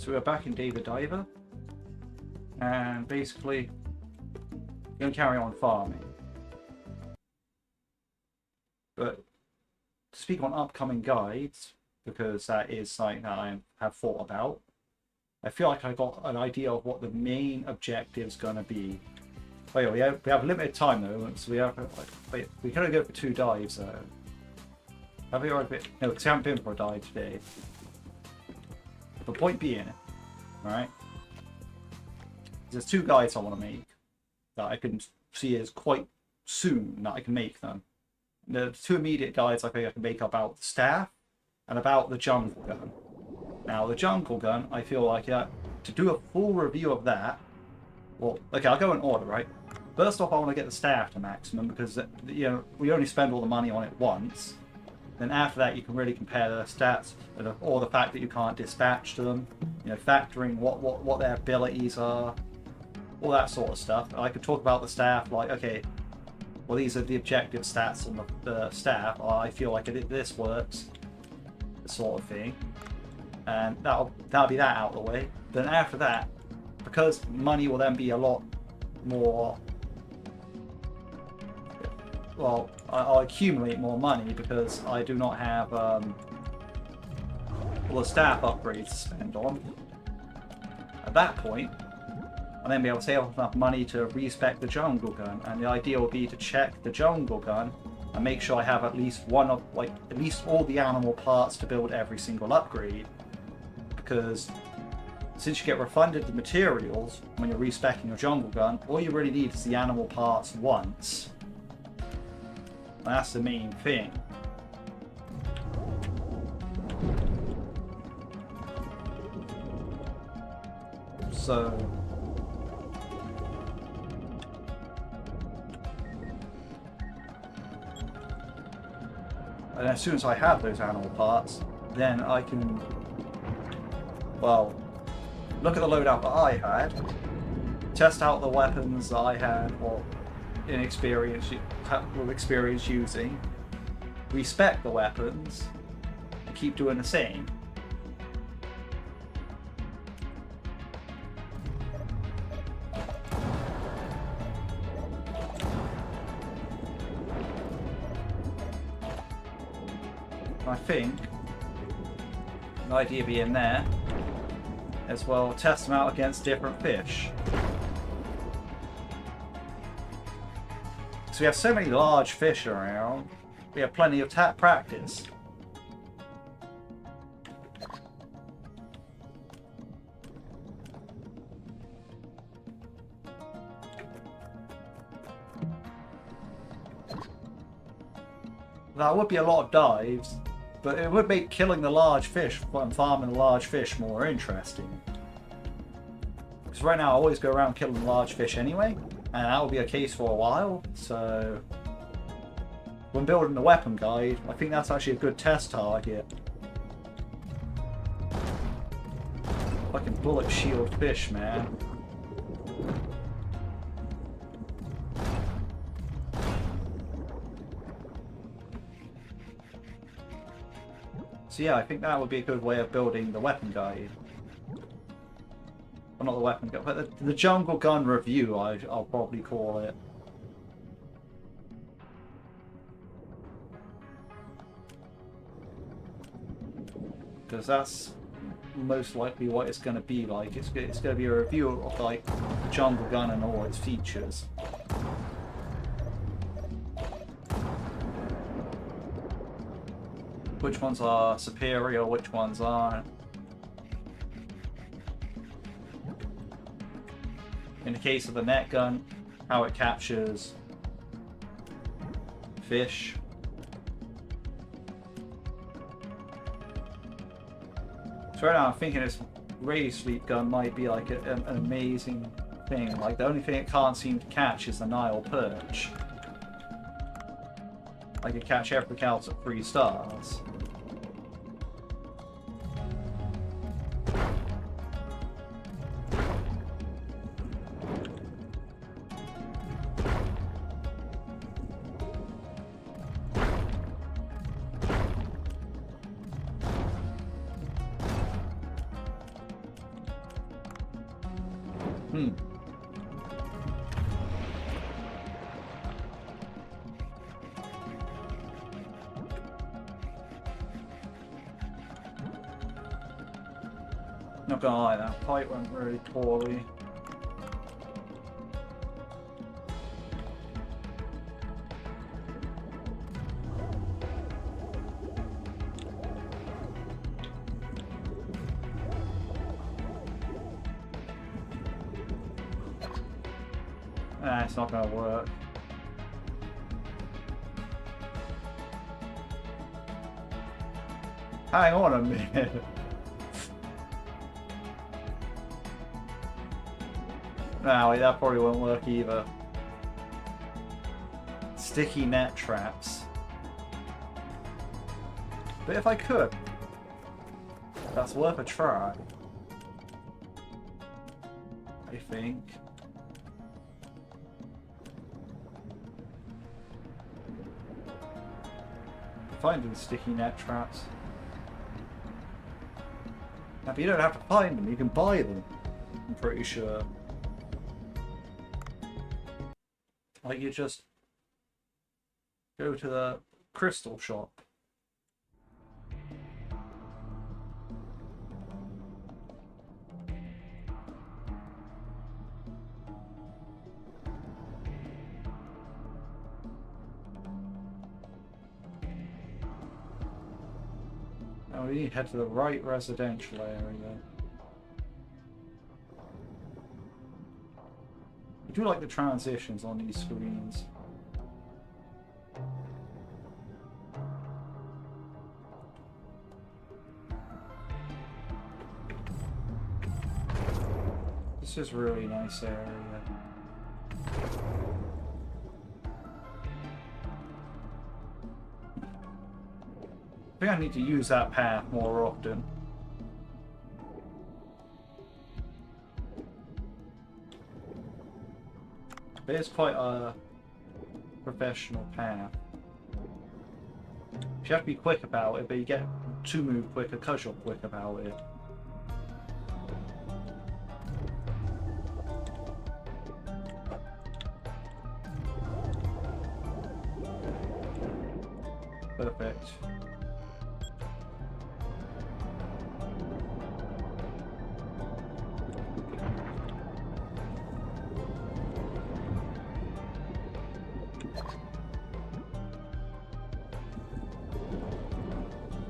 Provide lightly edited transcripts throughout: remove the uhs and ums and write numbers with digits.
So we're back in Dave the Diver, and basically going to carry on farming. But to speak on upcoming guides, because that is something that I have thought about, I feel like I got an idea of what the main objective is going to be. Oh yeah, we have limited time though, so we have we can only go for 2 dives though. Have we already been? No, because we haven't been for a dive today. The point being, alright, there's 2 guides I want to make that I can see as quite soon that I can make them. The 2 immediate guides I think I can make about the staff and about the jungle gun. Now the jungle gun, I feel like to do a full review of that, well, okay, I'll go in order, right? First off, I want to get the staff to maximum because we only spend all the money on it once. Then after that, you can really compare the stats or the fact that you can't dispatch to them. Factoring what their abilities are, all that sort of stuff. I could talk about the staff, like, okay, well, these are the objective stats on the staff. I feel like this works, sort of thing. And that'll be that out of the way. Then after that, because money will then be a lot more, well, I'll accumulate more money because I do not have all the staff upgrades to spend on. At that point, I'll then be able to save enough money to respec the jungle gun, and the idea will be to check the jungle gun and make sure I have at least at least all the animal parts to build every single upgrade. Because since you get refunded the materials when you're respecing your jungle gun, all you really need is the animal parts once. And that's the main thing. So and as soon as I have those animal parts, then I can, well, look at the loadout that I had, test out the weapons that I had or experience using, respec the weapons, and keep doing the same. I think the idea being there as well, test them out against different fish. So we have so many large fish around, we have plenty of practice. That would be a lot of dives, but it would make killing the large fish and farming the large fish more interesting. Because right now I always go around killing large fish anyway, and that will be a case for a while, so when building the weapon guide, I think that's actually a good test target. Fucking bullet shield fish, man. So yeah, I think that would be a good way of building the weapon guide. Well, not the weapon guide, but the jungle gun review, I'll probably call it. Because that's most likely what it's going to be like. It's going to be a review of like the jungle gun and all its features. Which ones are superior, which ones aren't. In the case of the net gun, how it captures fish. So right now I'm thinking this ray sleep gun might be like an amazing thing. Like the only thing it can't seem to catch is the Nile perch. I could catch everything else at 3 stars. Hmm. Not gonna lie, that fight went really poorly. Nah, it's not gonna work. Hang on a minute. No, that probably won't work either. Sticky net traps. But if I could, that's worth a try. I think. Finding sticky net traps. Now, but you don't have to find them, you can buy them. I'm pretty sure. Like, you just go to the crystal shop. Now we need to head to the right residential area. I do like the transitions on these screens. This is a really nice area. I think I need to use that path more often. But it's quite a professional path. You have to be quick about it, but you get to move quicker because you're quick about it. Perfect.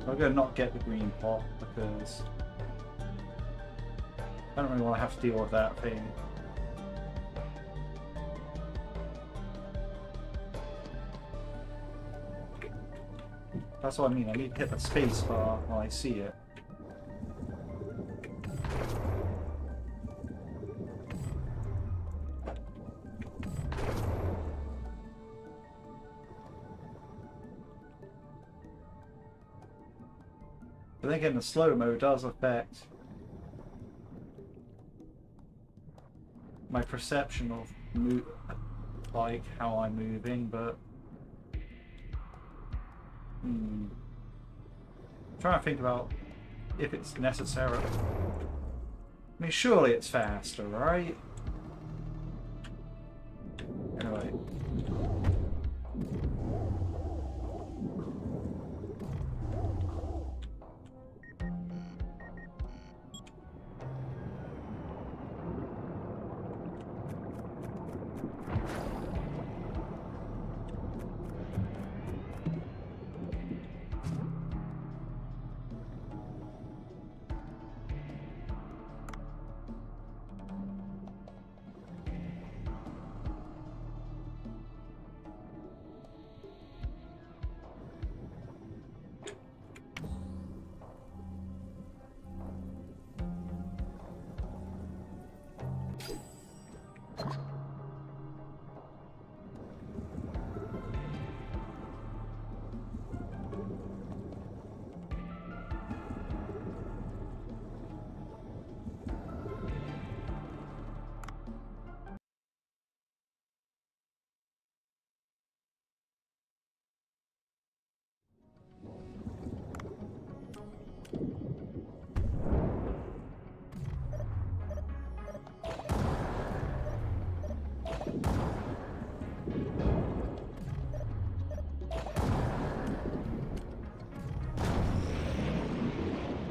I'm gonna not get the green pot because I don't really want to have to deal with that thing. That's what I mean, I need to hit the space bar when I see it. But then again, the slow-mo does affect my perception of like how I'm moving, but I'm trying to think about if it's necessary. I mean, surely it's faster, right? Anyway.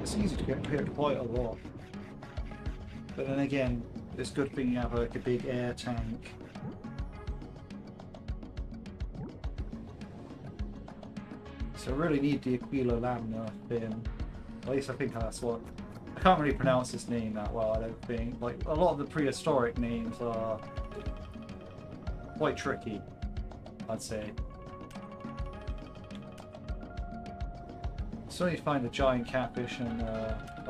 It's easy to get hit quite a lot. But then again, it's a good thing you have like a big air tank. So I really need the Aquila Lamna thing. At least I think that's what... I can't really pronounce his name that well, I don't think. Like, a lot of the prehistoric names are quite tricky, I'd say. So I need to find a giant catfish and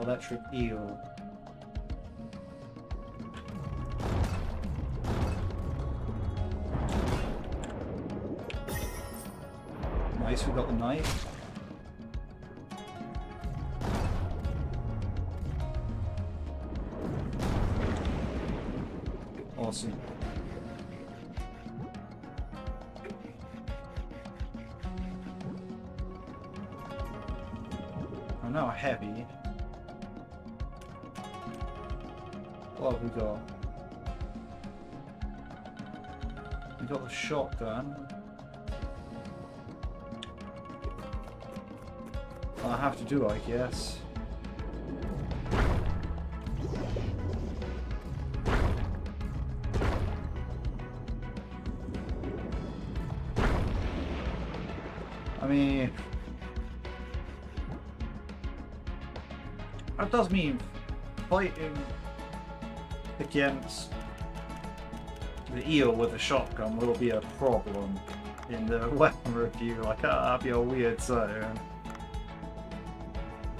electric eel. Nice, we got the knife. Awesome. I'm now heavy. What have we got? We got the shotgun. I have to do, I guess. I mean, that does mean fighting against the eel with a shotgun will be a problem in the weapon review. Like, that'd be a weird zone.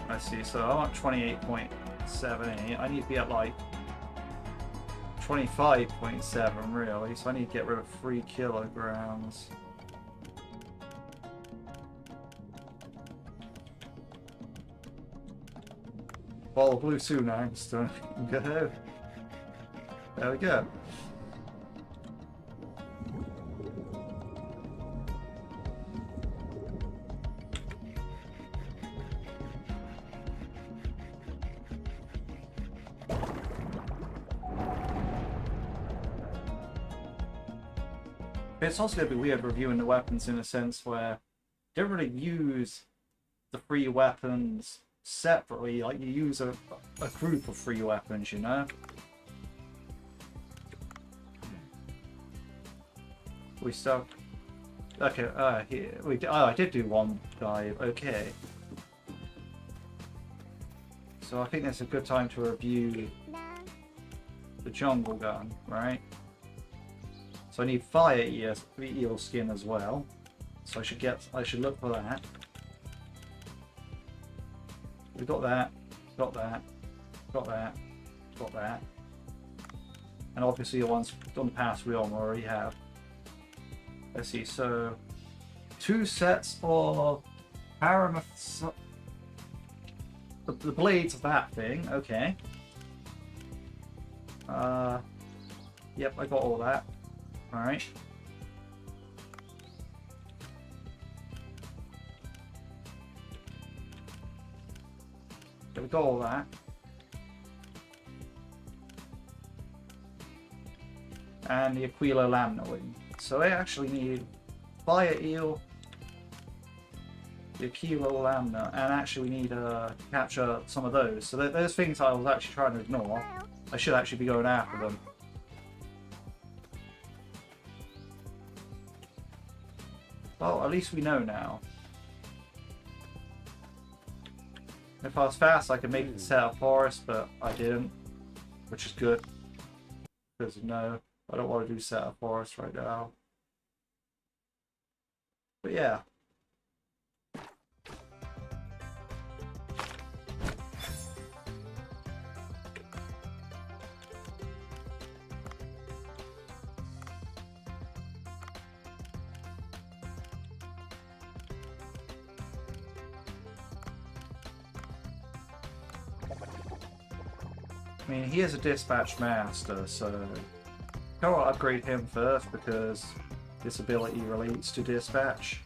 I see, so I'm at 28.78. I need to be at like 25.7 really, so I need to get rid of 3 kilograms. Ball of blue Sunangs, don't go. There we go. It's also going to be weird reviewing the weapons in a sense where you don't really use the 3 weapons separately, like you use a group of 3 weapons, you know? We start... Okay, here we... Oh, I did do 1 dive, okay. So I think that's a good time to review the jungle gun, right? So I need fire eel skin as well. So I should look for that. We got that, got that, got that, got that. And obviously the ones on the past we already have. Let's see, so 2 sets of paramoth, the blades of that thing, okay. Yep, I got all that. Alright. So we got all that. And the Aquila Lamna wing. So I actually need fire eel, the Aquila Lamna, and actually we need to capture some of those. So those things I was actually trying to ignore. I should actually be going after them. Well, at least we know now. If I was fast, I could make it set a forest, but I didn't, which is good. Because no, I don't want to do set a forest right now. But yeah. I mean, he is a dispatch master, so I want to upgrade him first because this ability relates to dispatch.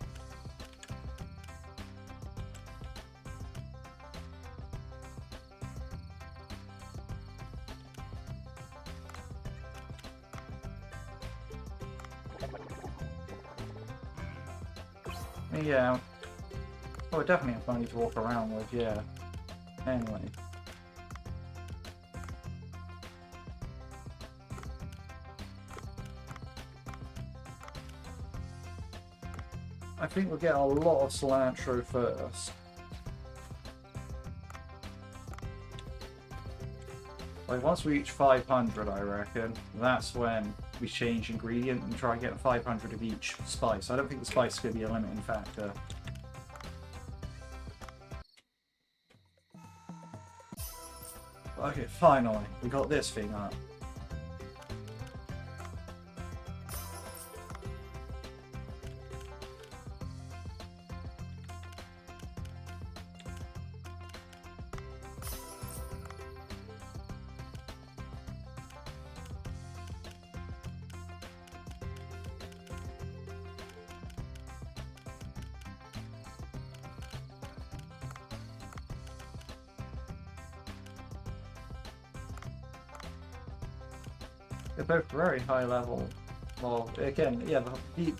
Yeah. Oh, I definitely have money to walk around with, yeah. Anyway. I think we'll get a lot of cilantro first. Like once we reach 500, I reckon, that's when we change ingredient and try and get 500 of each spice. I don't think the spice is going to be a limiting factor. Okay, finally, we got this thing up. They're both very high level. Well, again, yeah,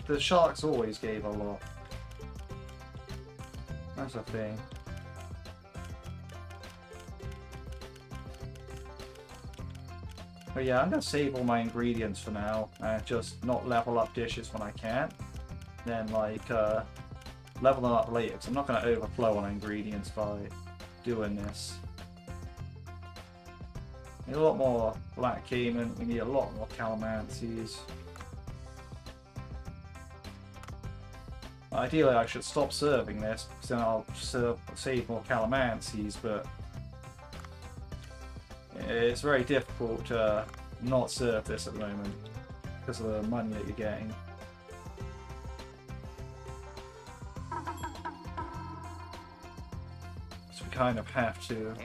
the sharks always gave a lot. That's a thing. But yeah, I'm gonna save all my ingredients for now and just not level up dishes when I can. Then like level them up later, because I'm not gonna overflow on ingredients by doing this. Need a lot more black caiman, we need a lot more calamansies. Ideally I should stop serving this, because then I'll save more calamansies, but it's very difficult to not serve this at the moment, because of the money that you're getting. So we kind of have to.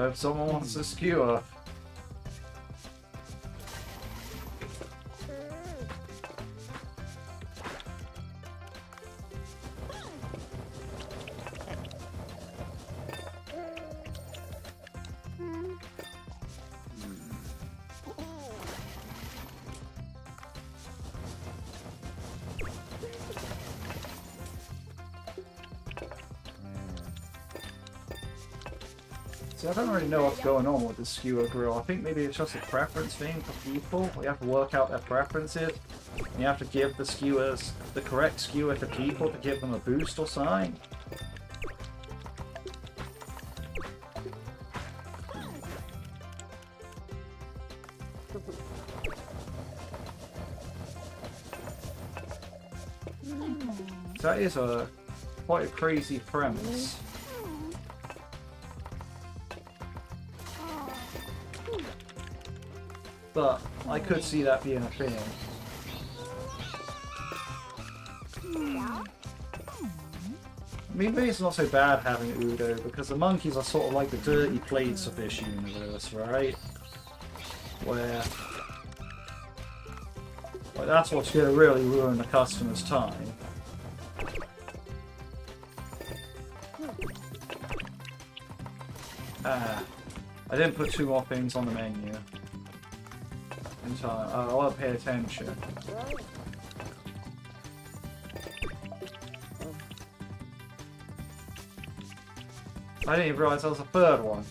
If someone wants a skewer. See, I don't really know what's going on with the skewer grill. I think maybe it's just a preference thing for people. You have to work out their preferences. You have to give the skewers, the correct skewer to people to give them a boost or something. So that is quite a crazy premise. But I could see that being a thing. Maybe it's not so bad having Udo, because the monkeys are sort of like the dirty plates of this universe, right? Where like, that's what's going to really ruin the customer's time. Ah, I didn't put 2 more things on the menu. In time. I want to pay attention. I didn't even realise there was a 3rd one.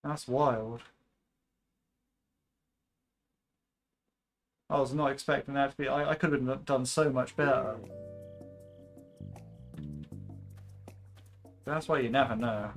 That's wild. I was not expecting that to be. I could have done so much better. That's why you never know.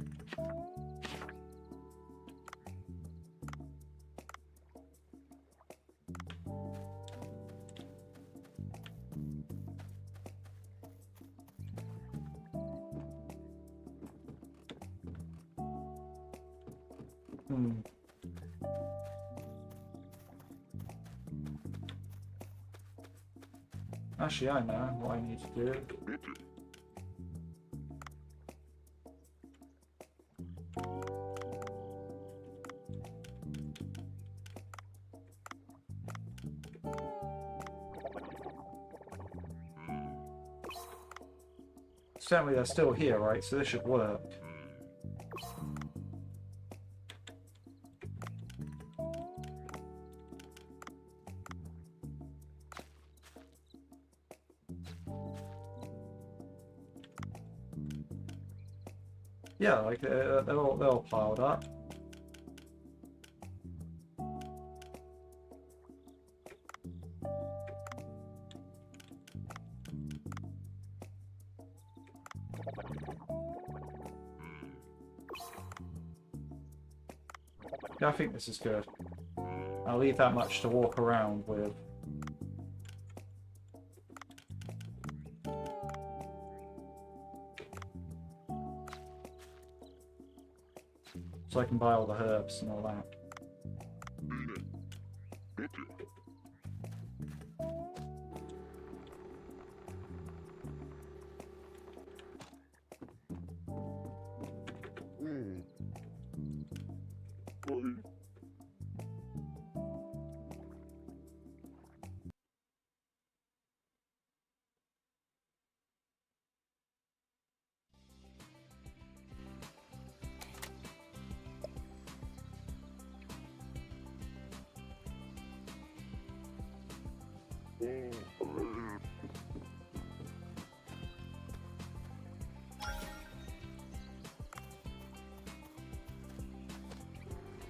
Hmm. Actually, I know what I need to do. Certainly they're still here, right? So this should work. Yeah, like they're all piled up. Yeah, I think this is good. I'll leave that much to walk around with. So I can buy all the herbs and all that.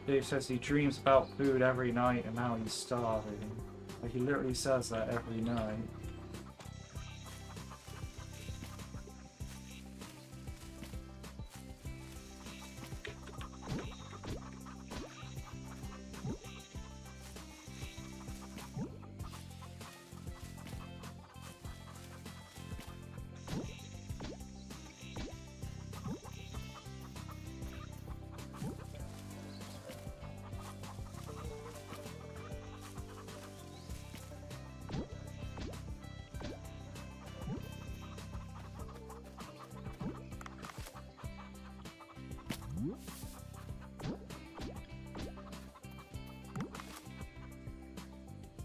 Dave says he dreams about food every night and now he's starving. Like, he literally says that every night.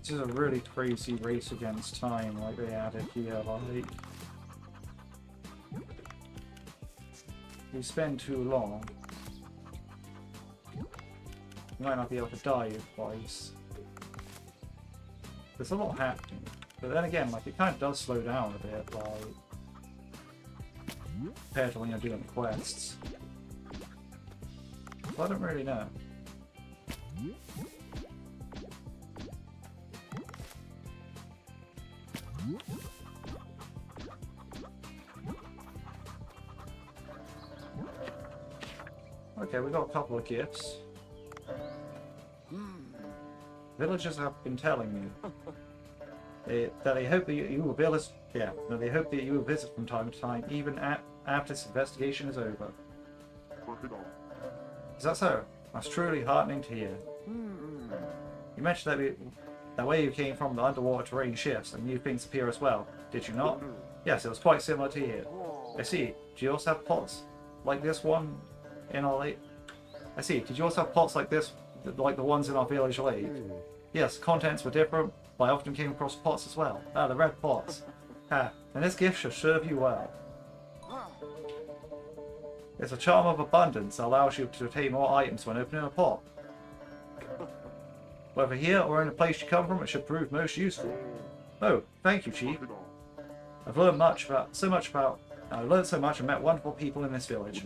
This is a really crazy race against time, like they added here, like... If you spend too long, you might not be able to die twice. There's a lot happening. But then again, like, it kind of does slow down a bit, like... compared to when you're doing quests. So I don't really know. Okay, we got a couple of gifts. Villagers have been telling me that they hope that you will visit. Yeah, that they hope that you will visit from time to time, even after this investigation is over. Is that so? That's truly heartening to hear. You mentioned that where you came from, the underwater terrain shifts and new things appear as well. Did you not? Yes, it was quite similar to here. I see. Do you also have pots like this one in our lake? I see. Did you also have pots like this, like the ones in our village lake? Yes, contents were different, but I often came across pots as well. Ah, the red pots. Ah, and this gift should serve you well. It's a charm of abundance that allows you to obtain more items when opening a pot. Whether here or in the place you come from, it should prove most useful. Oh, thank you, Chief. I've learned so much and met wonderful people in this village.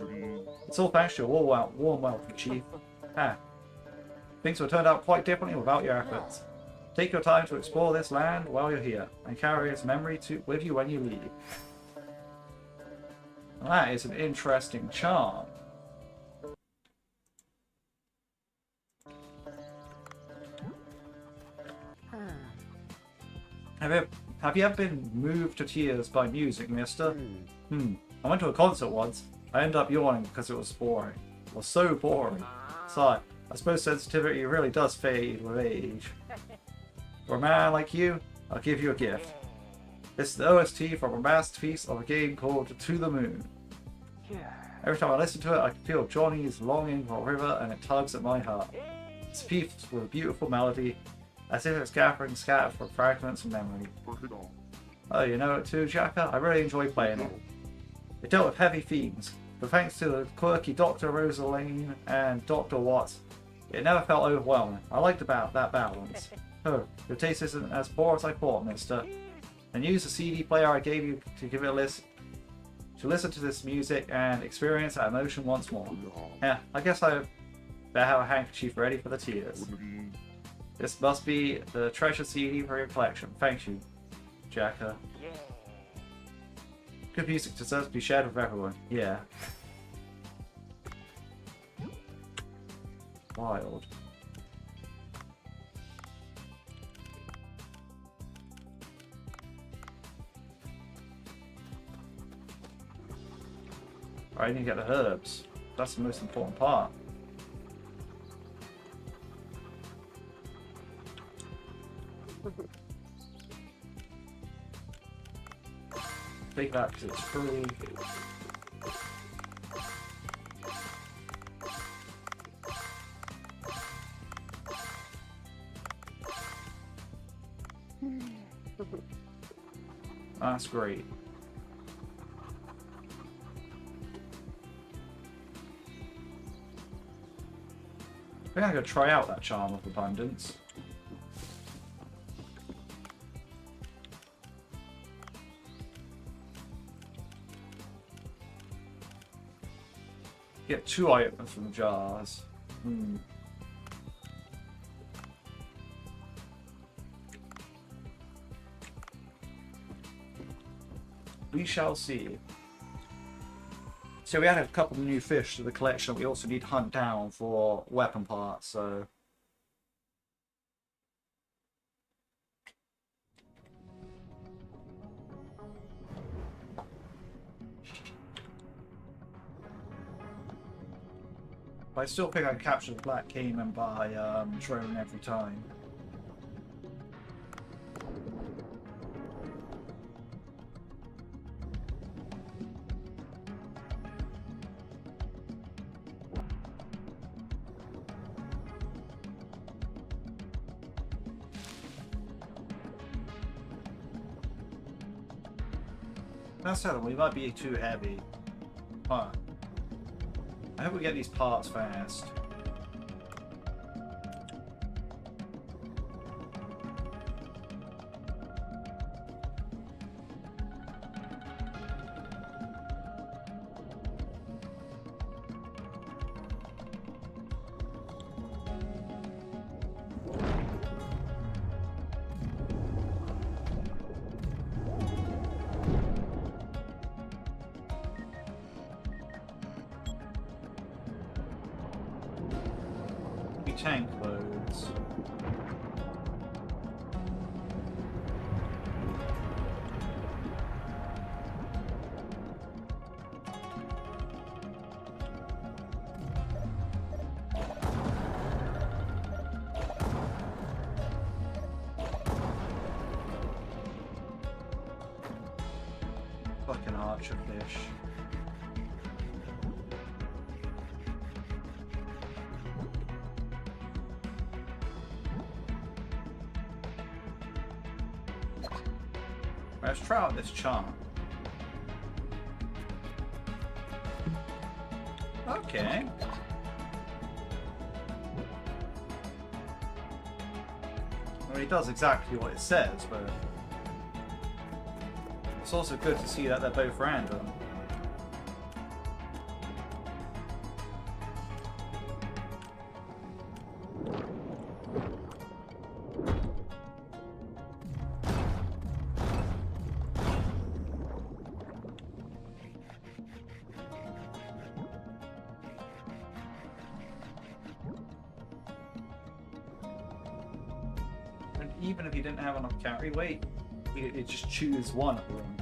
It's all thanks to your warm welcome, Chief. Ah, things will turn out quite differently without your efforts. Take your time to explore this land while you're here, and carry its memory with you when you leave. Well, that is an interesting charm. Have you ever been moved to tears by music, mister? I went to a concert once. I ended up yawning because it was boring. It was so boring. So I suppose sensitivity really does fade with age. For a man like you, I'll give you a gift. It's the OST from a masterpiece of a game called To the Moon. Every time I listen to it, I can feel Johnny's longing for a river and it tugs at my heart. It's peeped with a beautiful melody, as if it's gathering scattered from fragments of memory. Oh, you know it too, Jacka? I really enjoy playing it. It dealt with heavy themes, but thanks to the quirky Dr. Rosaline and Dr. Watts, it never felt overwhelming. I liked about that balance. Oh, your taste isn't as poor as I thought, mister. And use the CD player I gave you to give it a listen. To listen to this music and experience that emotion once more. Yeah, I guess I better have a handkerchief ready for the tears. This must be the treasure CD for your collection. Thank you, Jacka. Good music deserves to be shared with everyone. Yeah. Wild. I need to get the herbs. That's the most important part. Take that because it's free. That's great. I think I'm going to try out that Charm of Abundance. Get 2 items from the jars. We shall see. So we added a couple of new fish to the collection. We also need to hunt down for weapon parts, so... I still think I captured the Black Cayman by drone every time. That's sad, we might be too heavy. Huh. I hope we get these parts fast. Tank loads. Fucking archer fish. Let's try out this charm. Okay. I mean, it does exactly what it says, but it's also good to see that they're both random. Even if you didn't have enough carry weight, you just choose one of them.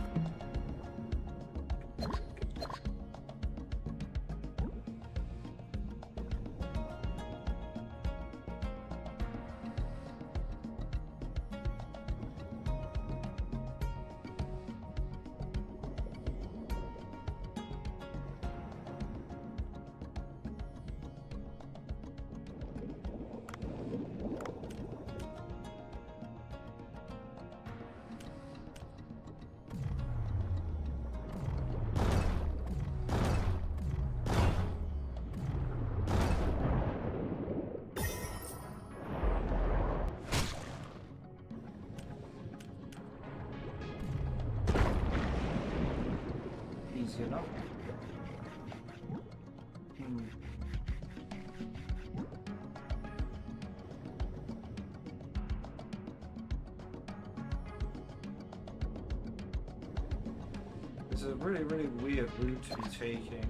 Easy enough. This is a really, really weird route to be taking.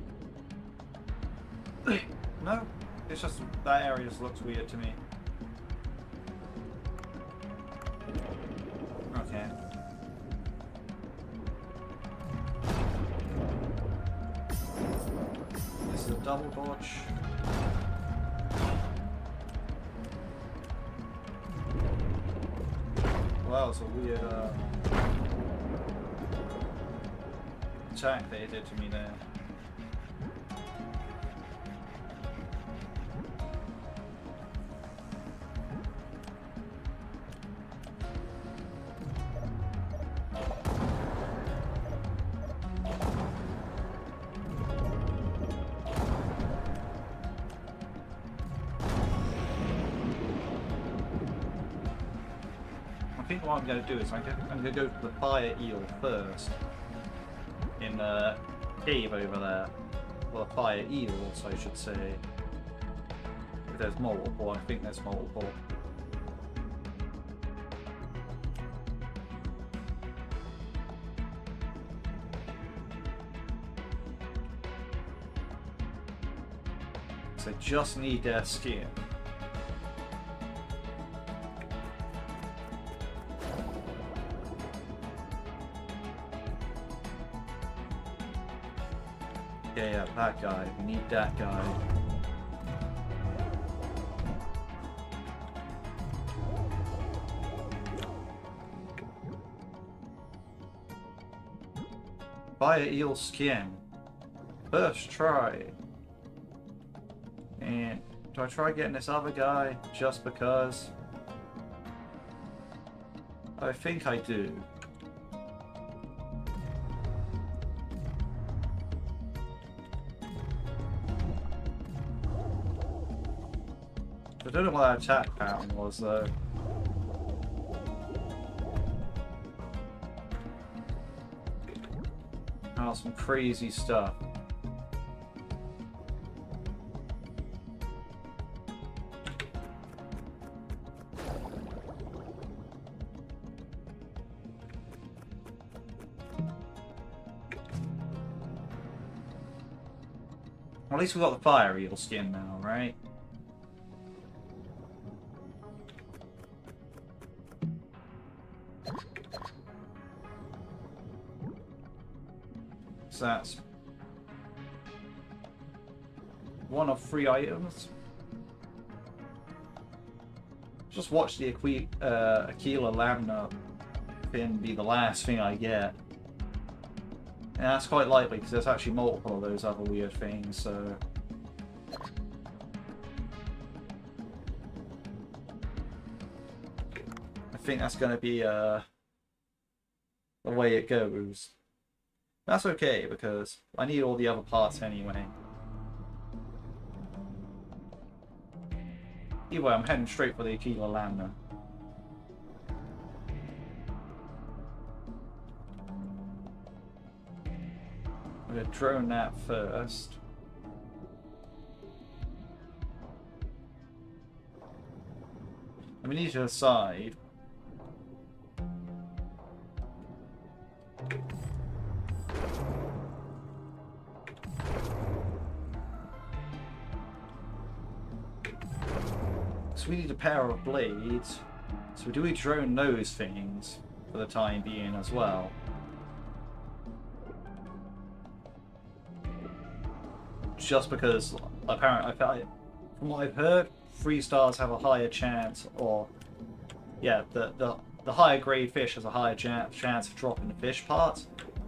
No, it's just that area just looks weird to me. Okay. This is a double dodge. Wow, it's a weird attack they did to me there. I think what I'm going to do is I'm going to go to the fire eel first in the cave over there. Well, the fire eels, I should say. If there's multiple, I think there's multiple. So just need their skin. Yeah, that guy. We need that guy. Fire eel skin. First try. And do I try getting this other guy just because? I think I do. I don't know what that attack pattern was though. Oh, some crazy stuff. At least we got the fire eel skin now, right? So that's one of 3 items. Just watch the Aquila Lamna fin be the last thing I get. And that's quite likely because there's actually multiple of those other weird things, so... I think that's going to be the way it goes. That's okay, because I need all the other parts anyway. Either way, I'm heading straight for the Aquila Lamna. I'm going to drone that first. And we need to decide. So we need a pair of blades. So do we drone those things for the time being as well? Just because apparently, from what I've heard, 3 stars have a higher chance, or yeah, the higher grade fish has a higher chance of dropping the fish parts.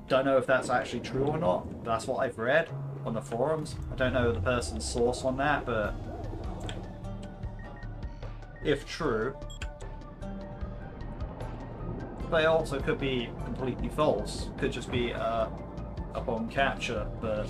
Don't know if that's actually true or not. But that's what I've read on the forums. I don't know the person's source on that, but if true, they also could be completely false. Could just be a bomb capture, but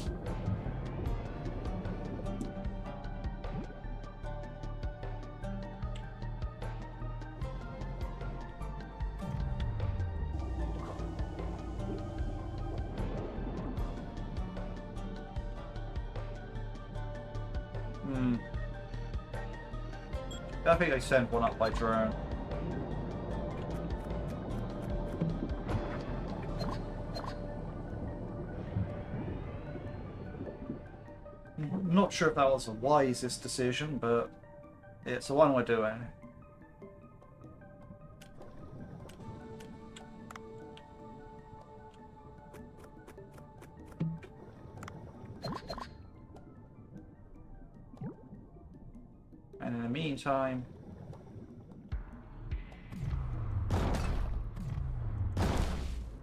Hmm. I think they send one up by drone. I'm not sure if that was the wisest decision, but it's the one we're doing. And in the meantime,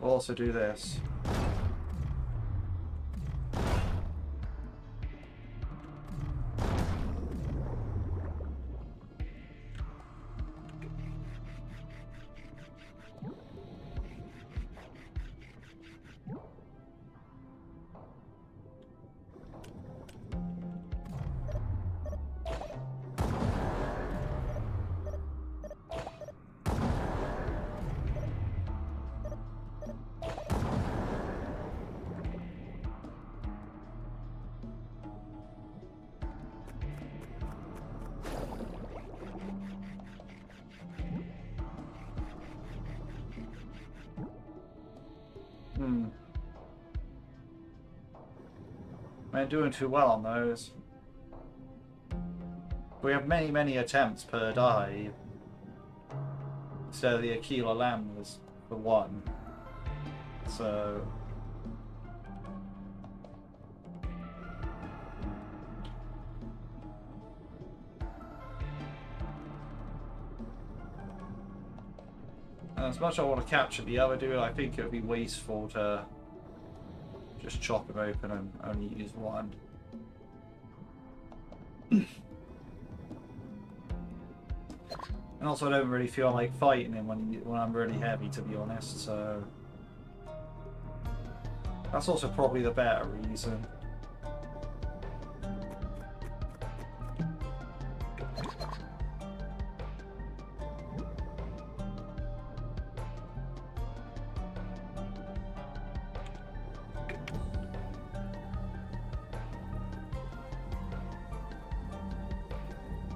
we'll also do this. I ain't doing too well on those. We have many, many attempts per dive. So the Aquila Lamb was the one. So as much as I want to capture the other dude, I think it would be wasteful to just chop him open and only use one. And also, I don't really feel like fighting him when I'm really heavy, to be honest. So that's also probably the better reason.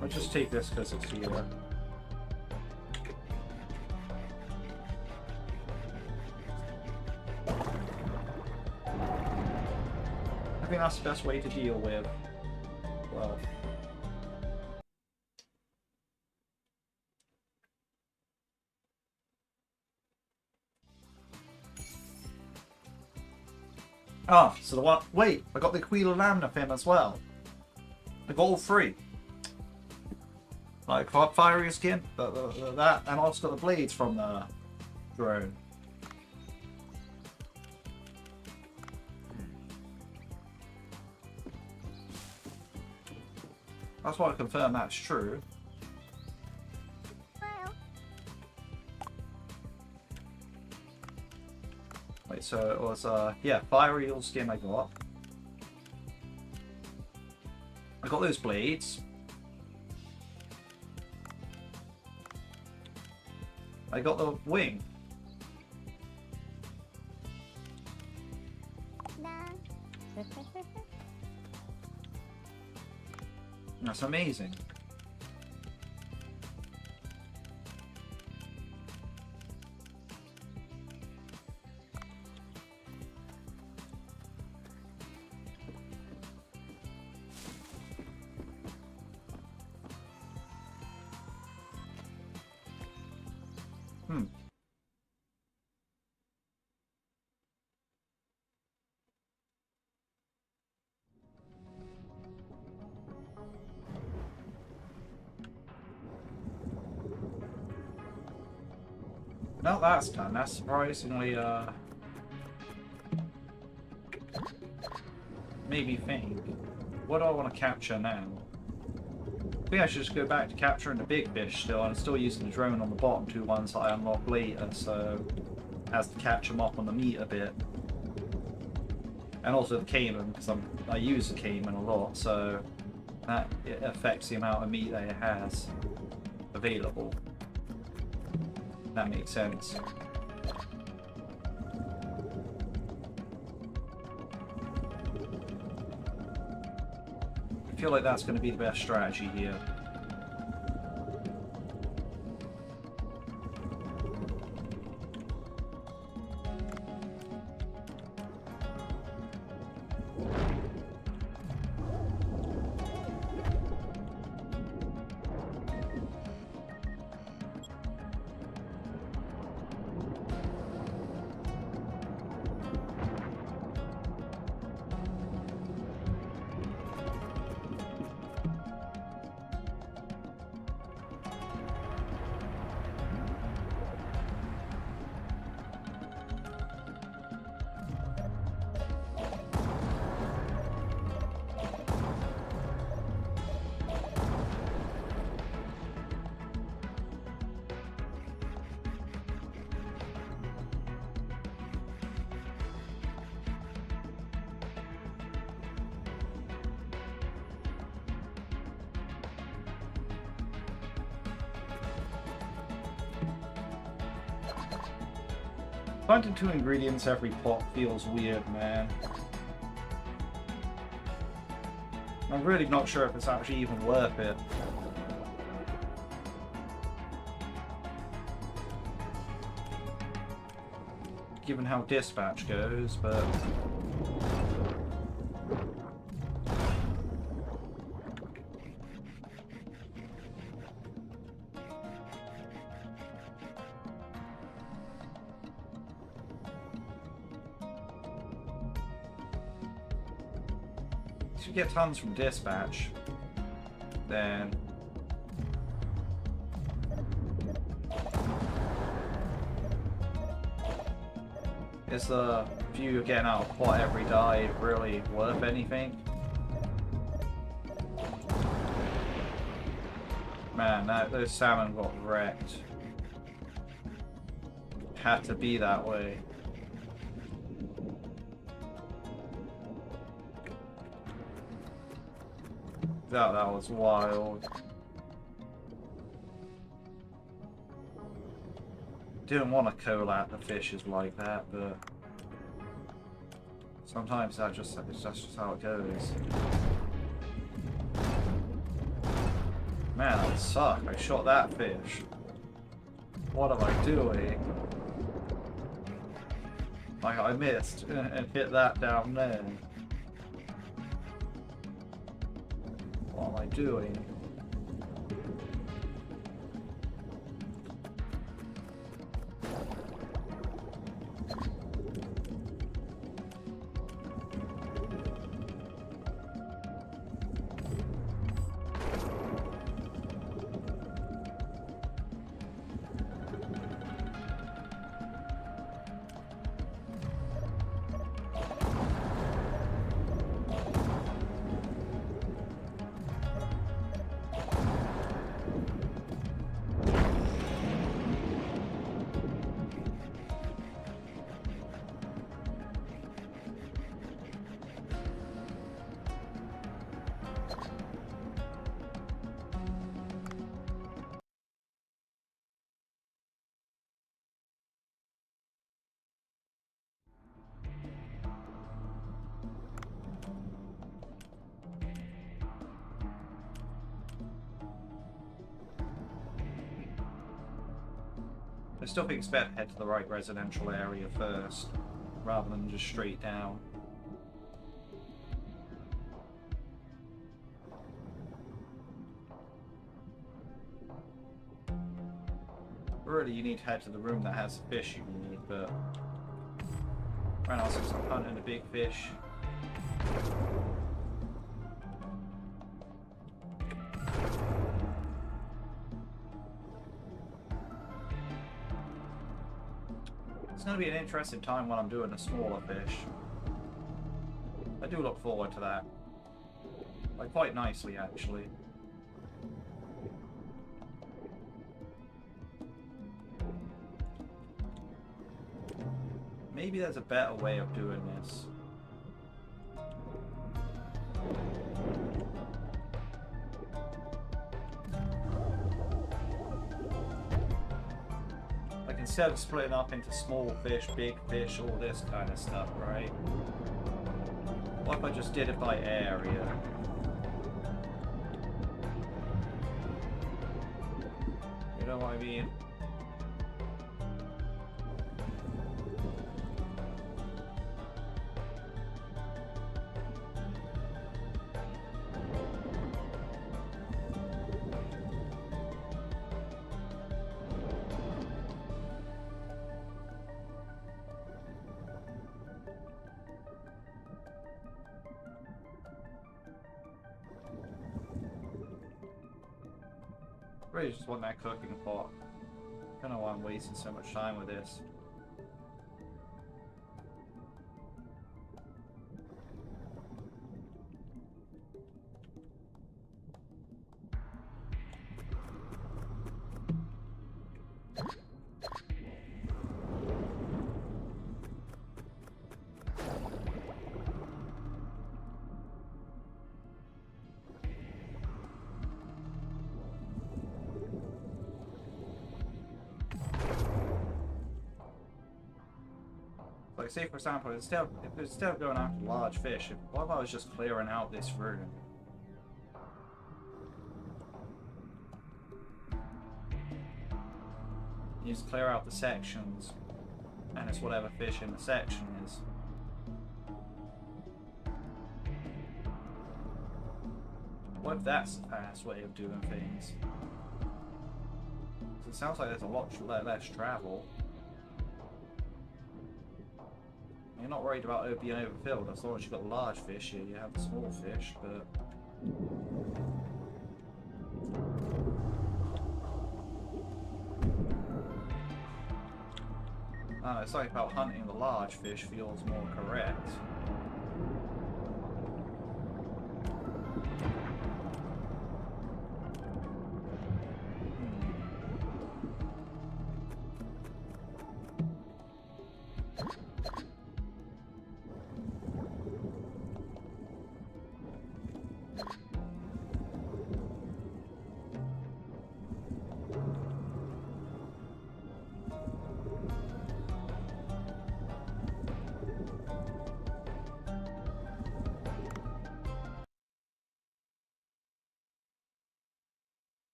I'll just take this because it's here. I think that's the best way to deal with. Well. Ah, so the one. Wait, I got the Aquila Lamb of him as well. I got all three. Like fiery skin, that, and I also got the blades from the drone. That's why I confirm that's true. Wait, so it was yeah, fiery eel skin I got. I got those blades. I got the wing. That's amazing. No, that's done. That's surprisingly, made me think. What do I want to capture now? I think I should just go back to capturing the big fish still. I'm still using the drone on the bottom two ones that I unlock later, so has to catch them up on the meat a bit. And also the caiman, because I use the caiman a lot, so that it affects the amount of meat that it has available. That makes sense. I feel like that's going to be the best strategy here. Finding 2 ingredients every pot feels weird, man. I'm really not sure if it's actually even worth it. Given how dispatch goes, but... if you get tons from dispatch, then is the view you're getting out of pot every dive really worth anything? Man, those salmon got wrecked. Had to be that way. That was wild. Didn't want to call out the fishes like that, but sometimes that's just how it goes. Man, I suck. I shot that fish. What am I doing? Like, I missed and hit that down there. What am I doing? I still think it's better to head to the right residential area first, rather than just straight down. Really, you need to head to the room that has the fish you need, but right now since I'm hunting a big fish. It's going to be an interesting time when I'm doing the smaller fish. I do look forward to that. Like, quite nicely, actually. Maybe there's a better way of doing this. Like, instead of splitting up into small fish, big fish, all this kind of stuff, right? What if I just did it by area? know what I mean? I really just want that cooking pot. I don't know why I'm wasting so much time with this. Like, say for example, instead of going after large fish, what if I was just clearing out this room? You just clear out the sections, and it's whatever fish in the section is. What if that's the fast way of doing things? It sounds like there's a lot less travel. You're not worried about it being overfilled as long as you've got large fish here. You have the small fish, but it's like about hunting the large fish feels more correct.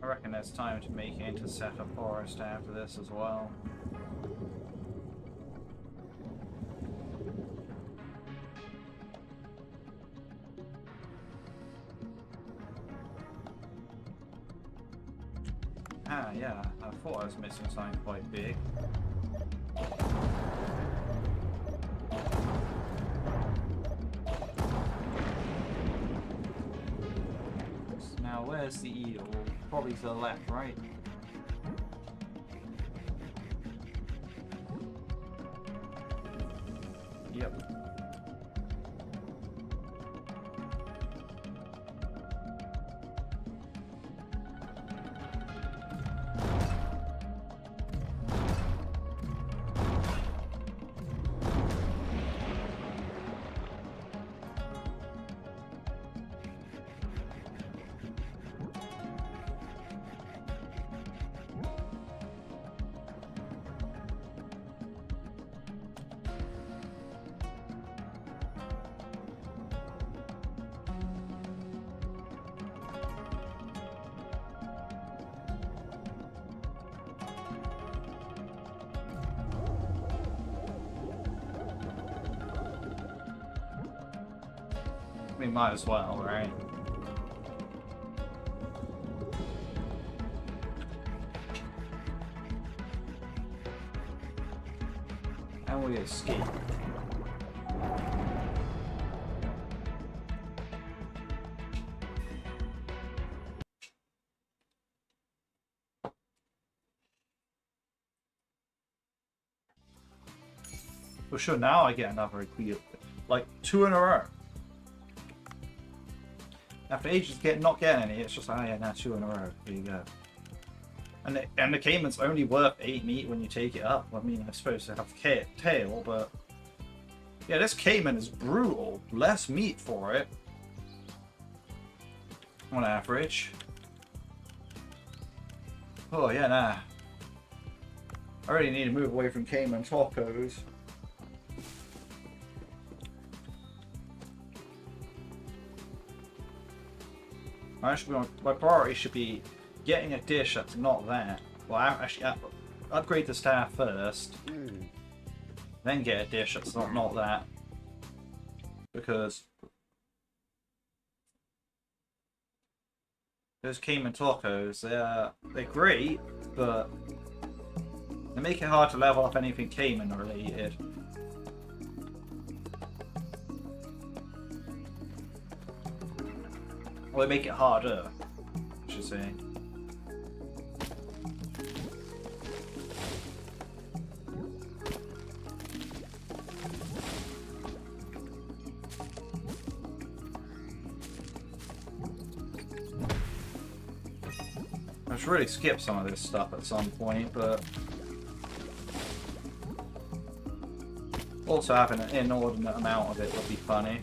I reckon there's time to make it into Settler Forest after this as well. Ah, yeah, I thought I was missing something quite big. Now, where's the eel? Probably to the left, right? Yep. We might as well, right? And we escape. For sure, now I get another equilibrium. Like 2 in a row. After ages not getting any, it's just like, oh yeah, now 2 in a row. There you go. And the caiman's only worth 8 meat when you take it up. I mean, it's supposed to have the tail, but yeah, this caiman is brutal. Less meat for it, on average. Oh yeah, nah. I really need to move away from caiman tacos. My priority should be getting a dish that's not that. Well, actually, upgrade the staff first, then get a dish that's not that. Because those Cayman tacos, they're great, but they make it hard to level up anything Cayman related. Well, they make it harder, I should say. I should really skip some of this stuff at some point, but also having an inordinate amount of it would be funny.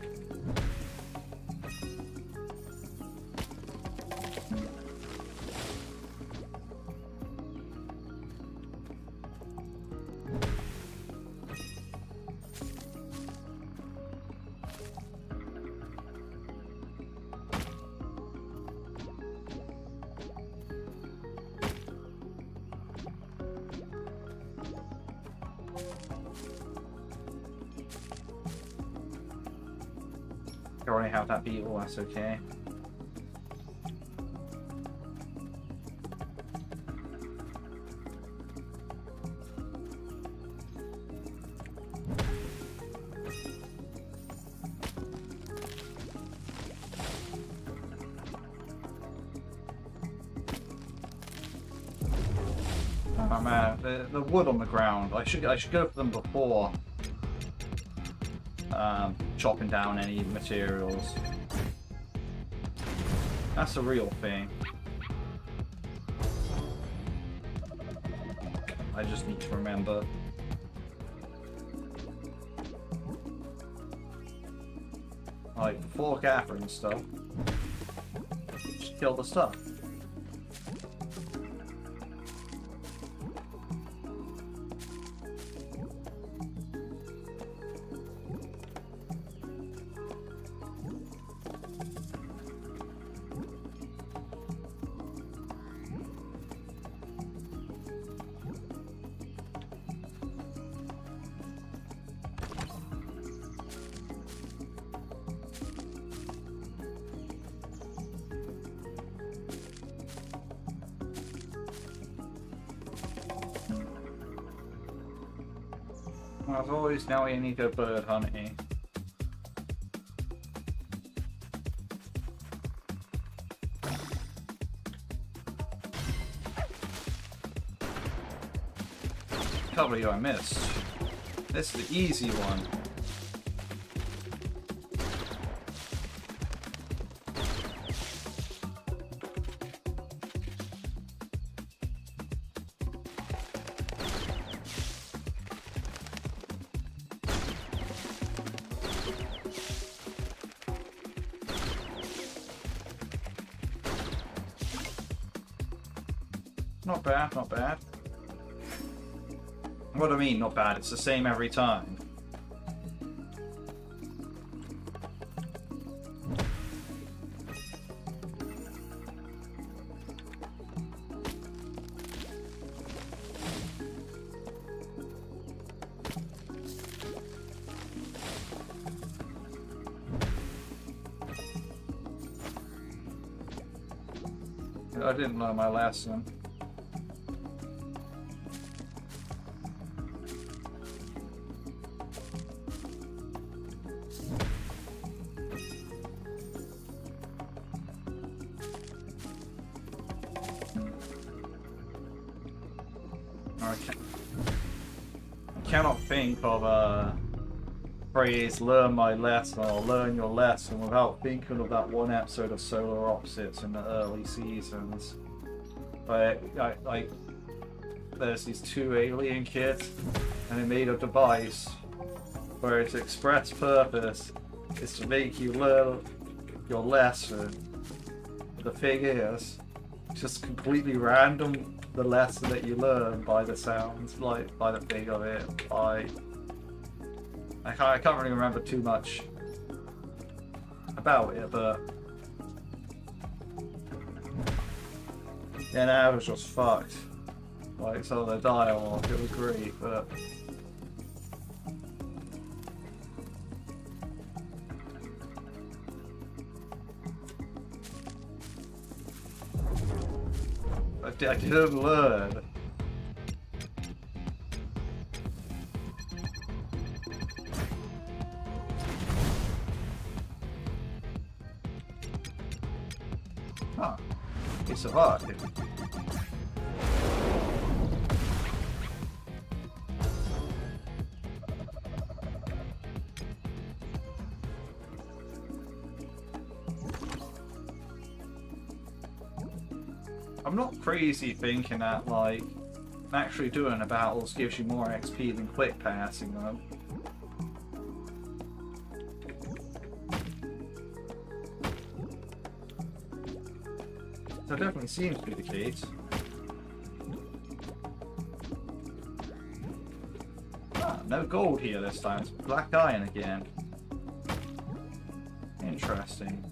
I already have that beetle, that's okay. Oh man, the wood on the ground. I should go for them before chopping down any materials. That's a real thing. I just need to remember. Like, before gathering stuff, just kill the stuff. As always, now we need to go bird hunting. W I missed. This is the easy one. Not bad, not bad. What do I mean, not bad? It's the same every time. I didn't learn my lesson. I cannot think of a phrase, learn my lesson or learn your lesson, without thinking of that one episode of Solar Opposites in the early seasons. Like there's these two alien kids and they made a device where its express purpose is to make you learn your lesson. The thing is, just completely random the lesson that you learn by the sounds, like by the thing of it. I can't really remember too much about it, but Yeah, no, it was just fucked. Like, some of the dialogue, it was great, but... I didn't learn. Huh. He survived. I'm not crazy thinking that, like, actually doing the battles gives you more XP than quick passing them. That definitely seems to be the case. Ah, no gold here this time. It's black iron again. Interesting.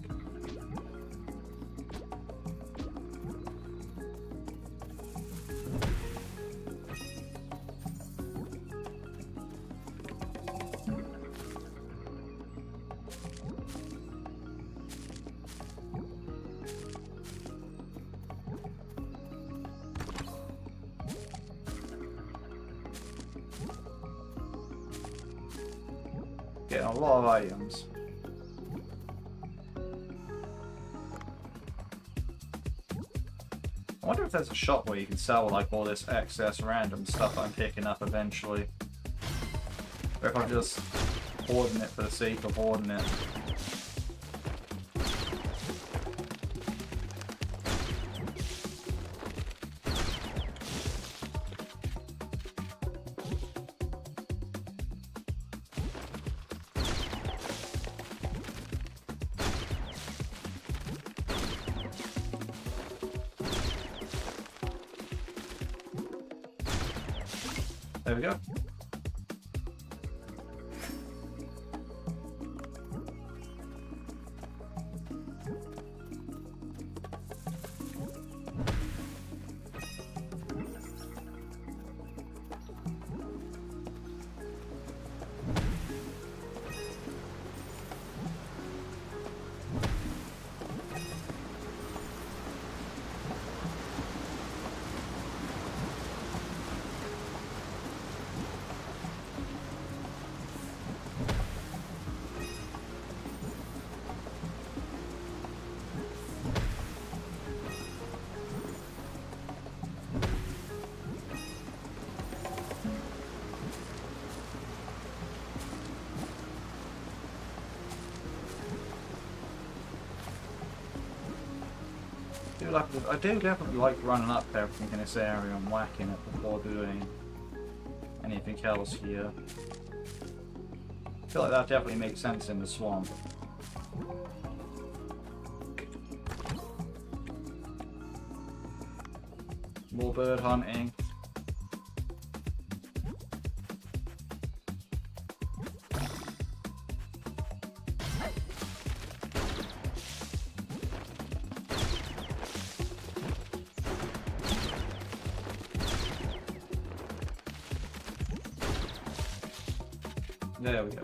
Getting a lot of items. I wonder if there's a shop where you can sell like all this excess random stuff I'm picking up eventually. Or if I'm just hoarding it for the sake of hoarding it. There we go. I do definitely like running up everything in this area and whacking it before doing anything else here. I feel like that definitely makes sense in the swamp. More bird hunting. There we go.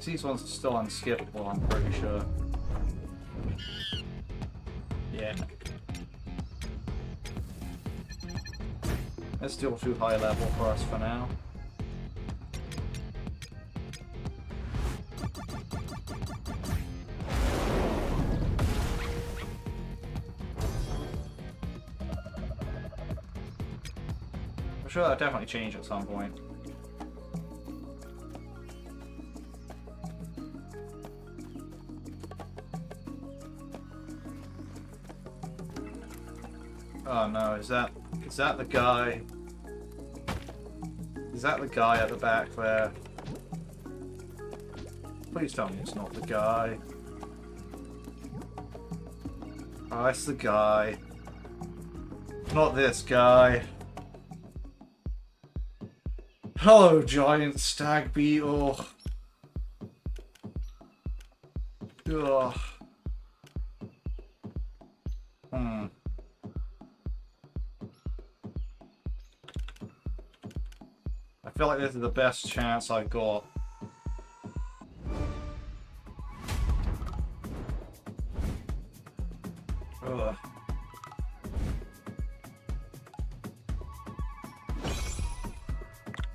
These ones are still unskippable, I'm pretty sure. Yeah. It's still too high level for us for now. I'm sure that'll definitely change at some point. Oh no, is that the guy? Is that the guy at the back there? Please tell me it's not the guy. Oh, it's the guy. Not this guy. Hello, giant stag beetle. Ugh. I feel like this is the best chance I've got. Ugh.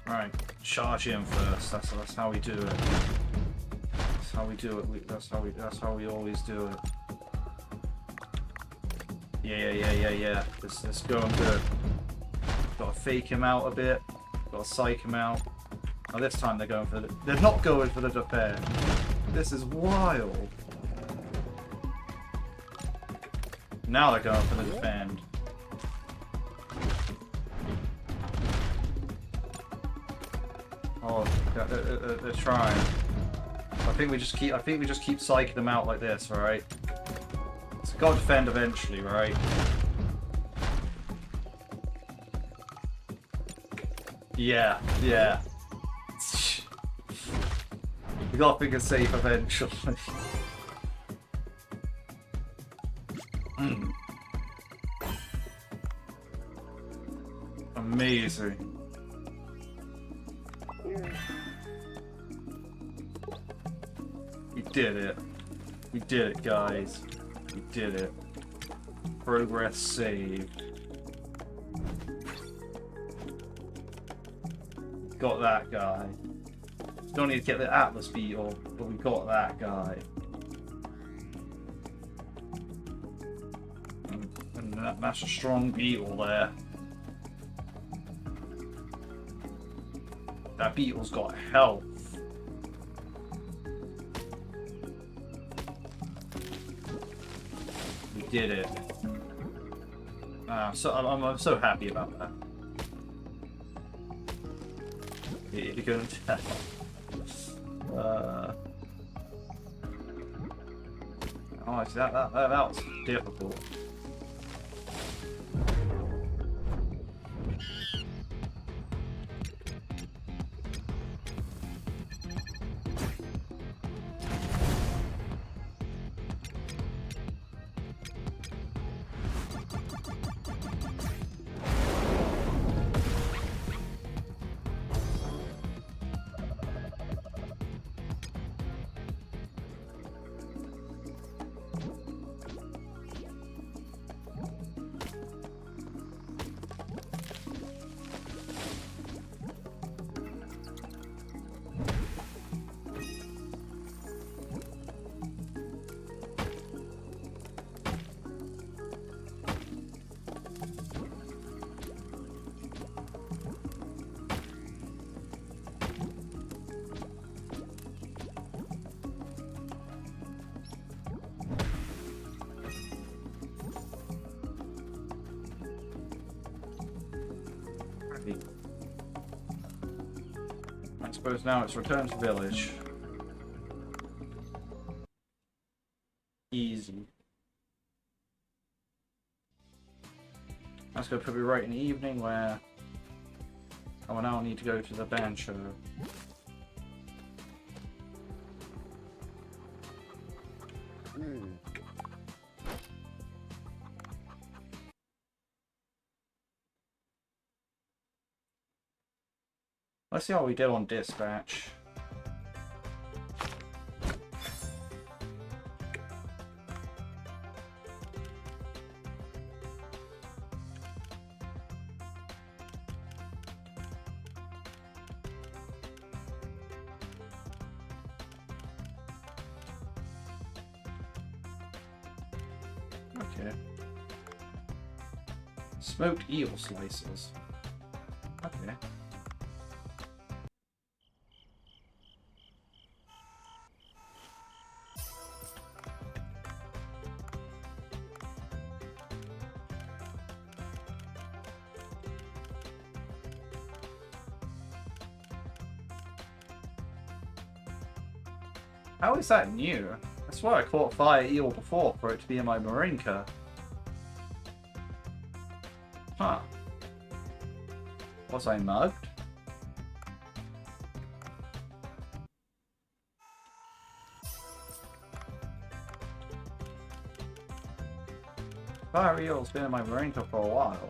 Alright, charge him first. That's how we do it. That's how we do it. That's how we always do it. Yeah. This is going good. Gotta fake him out a bit. Gotta psych him out. Oh, this time they're going for the... They're not going for the defend. This is wild. Now they're going for the defend. Oh, they're trying. I think we just keep psyching them out like this, alright? It's gotta defend eventually, right? Yeah. We gotta think it's safe eventually. Amazing. We did it. We did it, guys. We did it. Progress saved. Got that guy. Don't need to get the Atlas beetle, but we got that guy. And that's a strong beetle there. That beetle's got health. We did it. I'm so happy about that. You're gonna tell. Oh, that was difficult. I suppose now it's return to village. Easy. That's going to put me right in the evening where I will now need to go to the band show. Let's see how we did on dispatch. Okay. Smoked eel slices. How is that new? I swear I caught fire eel before for it to be in my Marinka. Huh. Was I mugged? Fire eel's been in my Marinka for a while.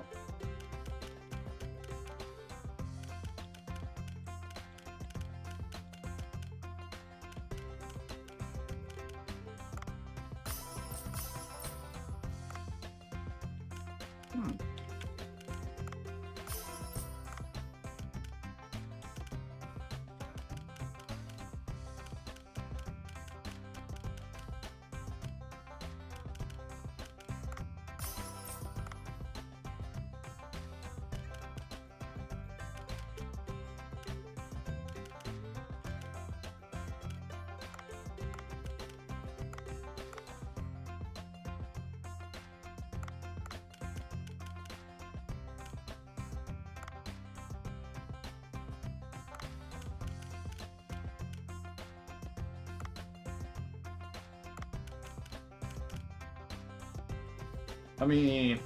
I mean,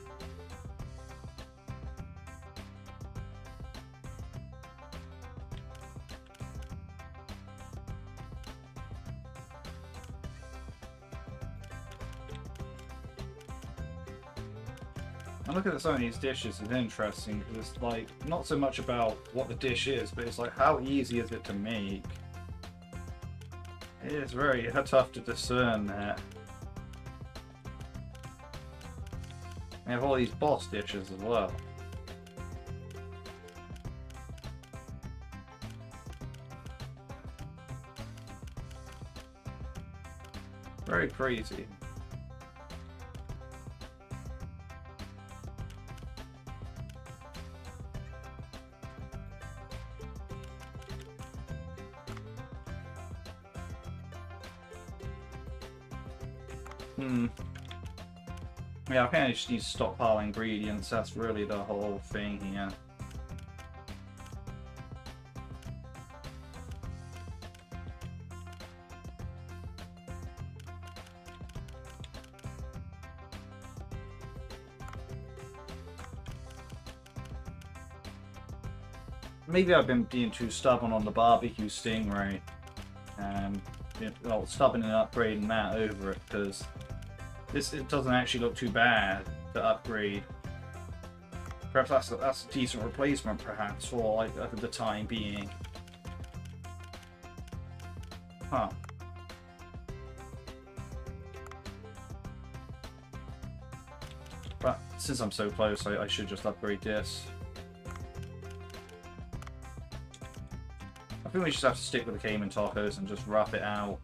I look at some of these dishes is interesting because it's like not so much about what the dish is, but it's like how easy is it to make. It is very tough to discern that. They have all these boss dishes as well. Very crazy. Yeah, I think I just need to stockpile ingredients. That's really the whole thing here. Maybe I've been being too stubborn on the barbecue stingray. Well, stubborn and upgrading that over it, because it doesn't actually look too bad to upgrade. Perhaps that's a decent replacement, perhaps, for like at the time being. Huh. But since I'm so close, I should just upgrade this. I think we just have to stick with the Cayman tacos and just rough it out.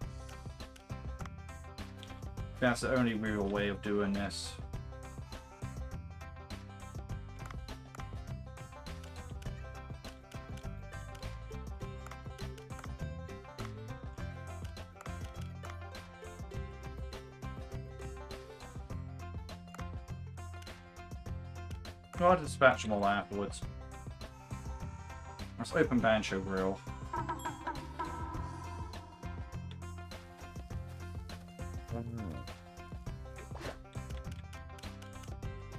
That's the only real way of doing this. I'll dispatch them all afterwards. Let's open Bancho Grill.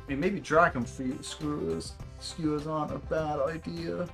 I mean, maybe dragon fruit skewers aren't a bad idea.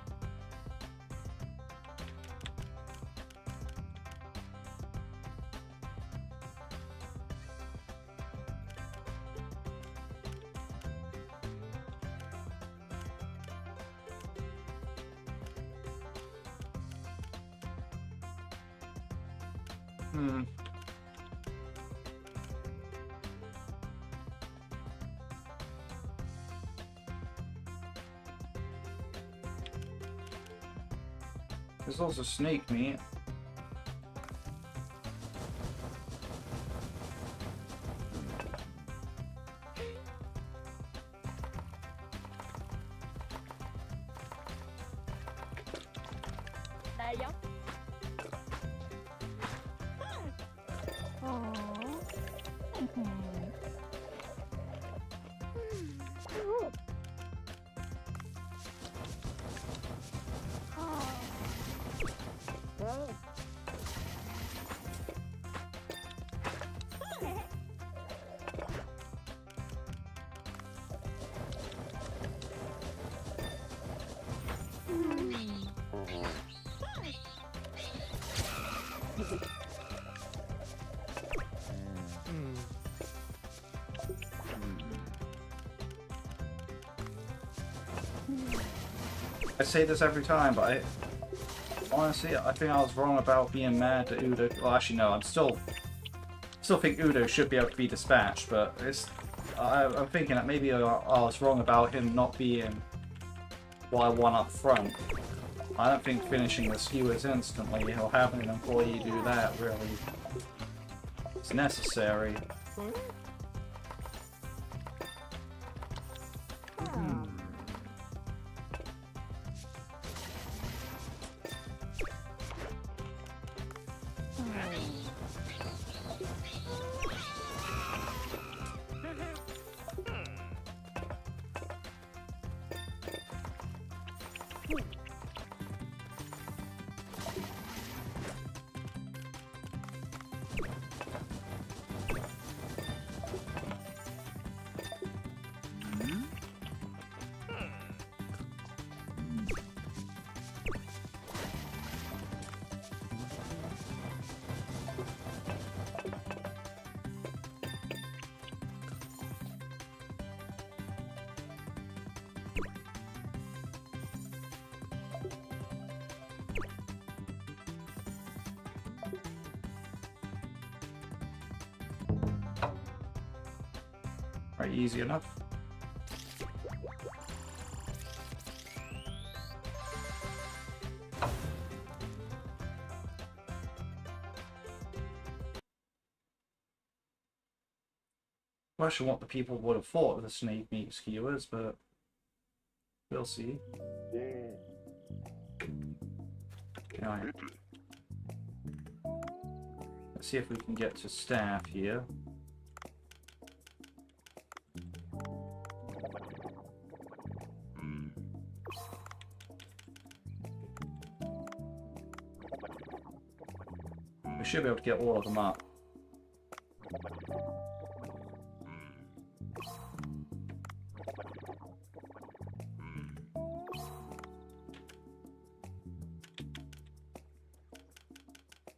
There's also snake meat. I say this every time, but honestly, I think I was wrong about being mad that Udo. Well, actually, no, I'm still think Udo should be able to be dispatched, but I'm thinking that maybe I was wrong about him not being what I want up front. I don't think finishing the skewers instantly or having an employee do that really is necessary. Right, easy enough. Question what the people would have thought of the snake meat skewers, but we'll see. Alright. Let's see if we can get to staff here. We should be able to get all of them up.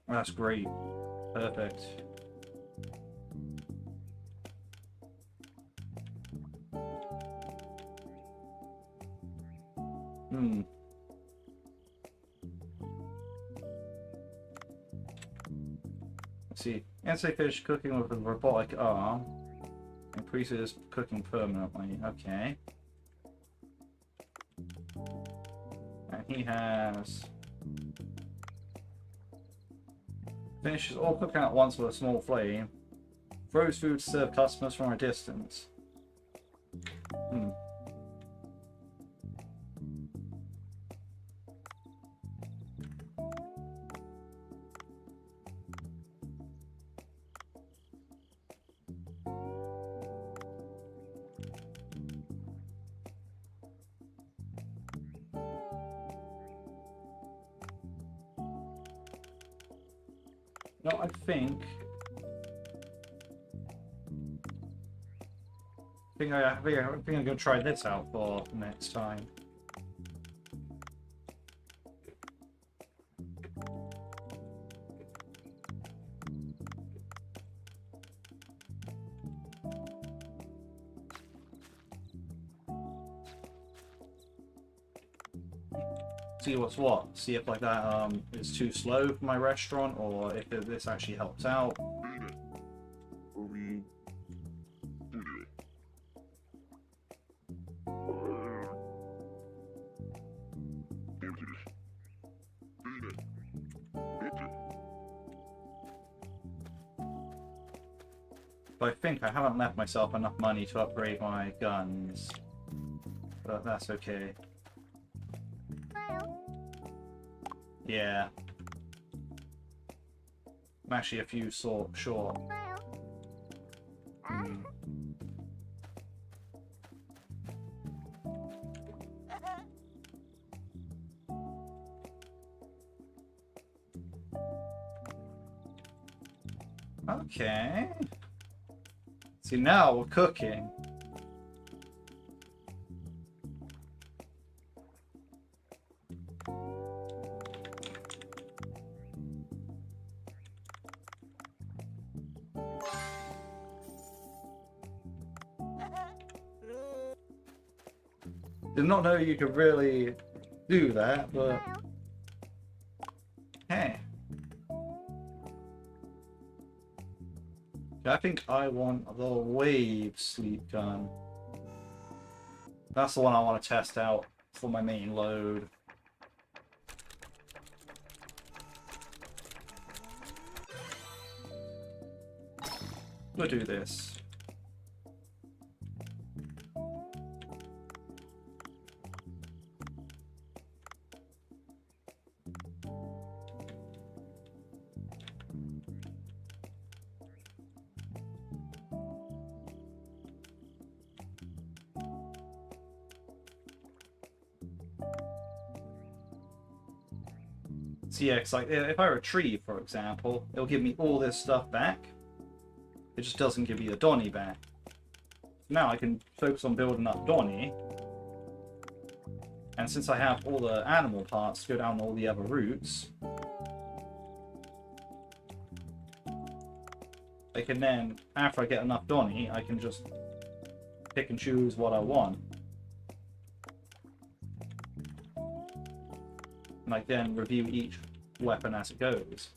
That's great. Perfect. Let's see. Insect fish cooking with a robotic arm increases cooking permanently. Okay. And he has... finishes all cooking at once with a small flame. Throws food to serve customers from a distance. No, I think I'm gonna try this out for next time. See what's what. See if like that is too slow for my restaurant, or if this actually helps out. But I think I haven't left myself enough money to upgrade my guns, but that's okay. Yeah. I'm actually a few short. Okay. See, now we're cooking. Did not know you could really do that, but hey. I think I want the wave sleep gun. That's the one I want to test out for my main load. We'll do this. So yeah, it's like if I retrieve, for example, it'll give me all this stuff back. It just doesn't give me the Donny back. Now I can focus on building up Donny. And since I have all the animal parts to go down all the other routes, I can then, after I get enough Donny, I can just pick and choose what I want. And I then review each weapon as it goes.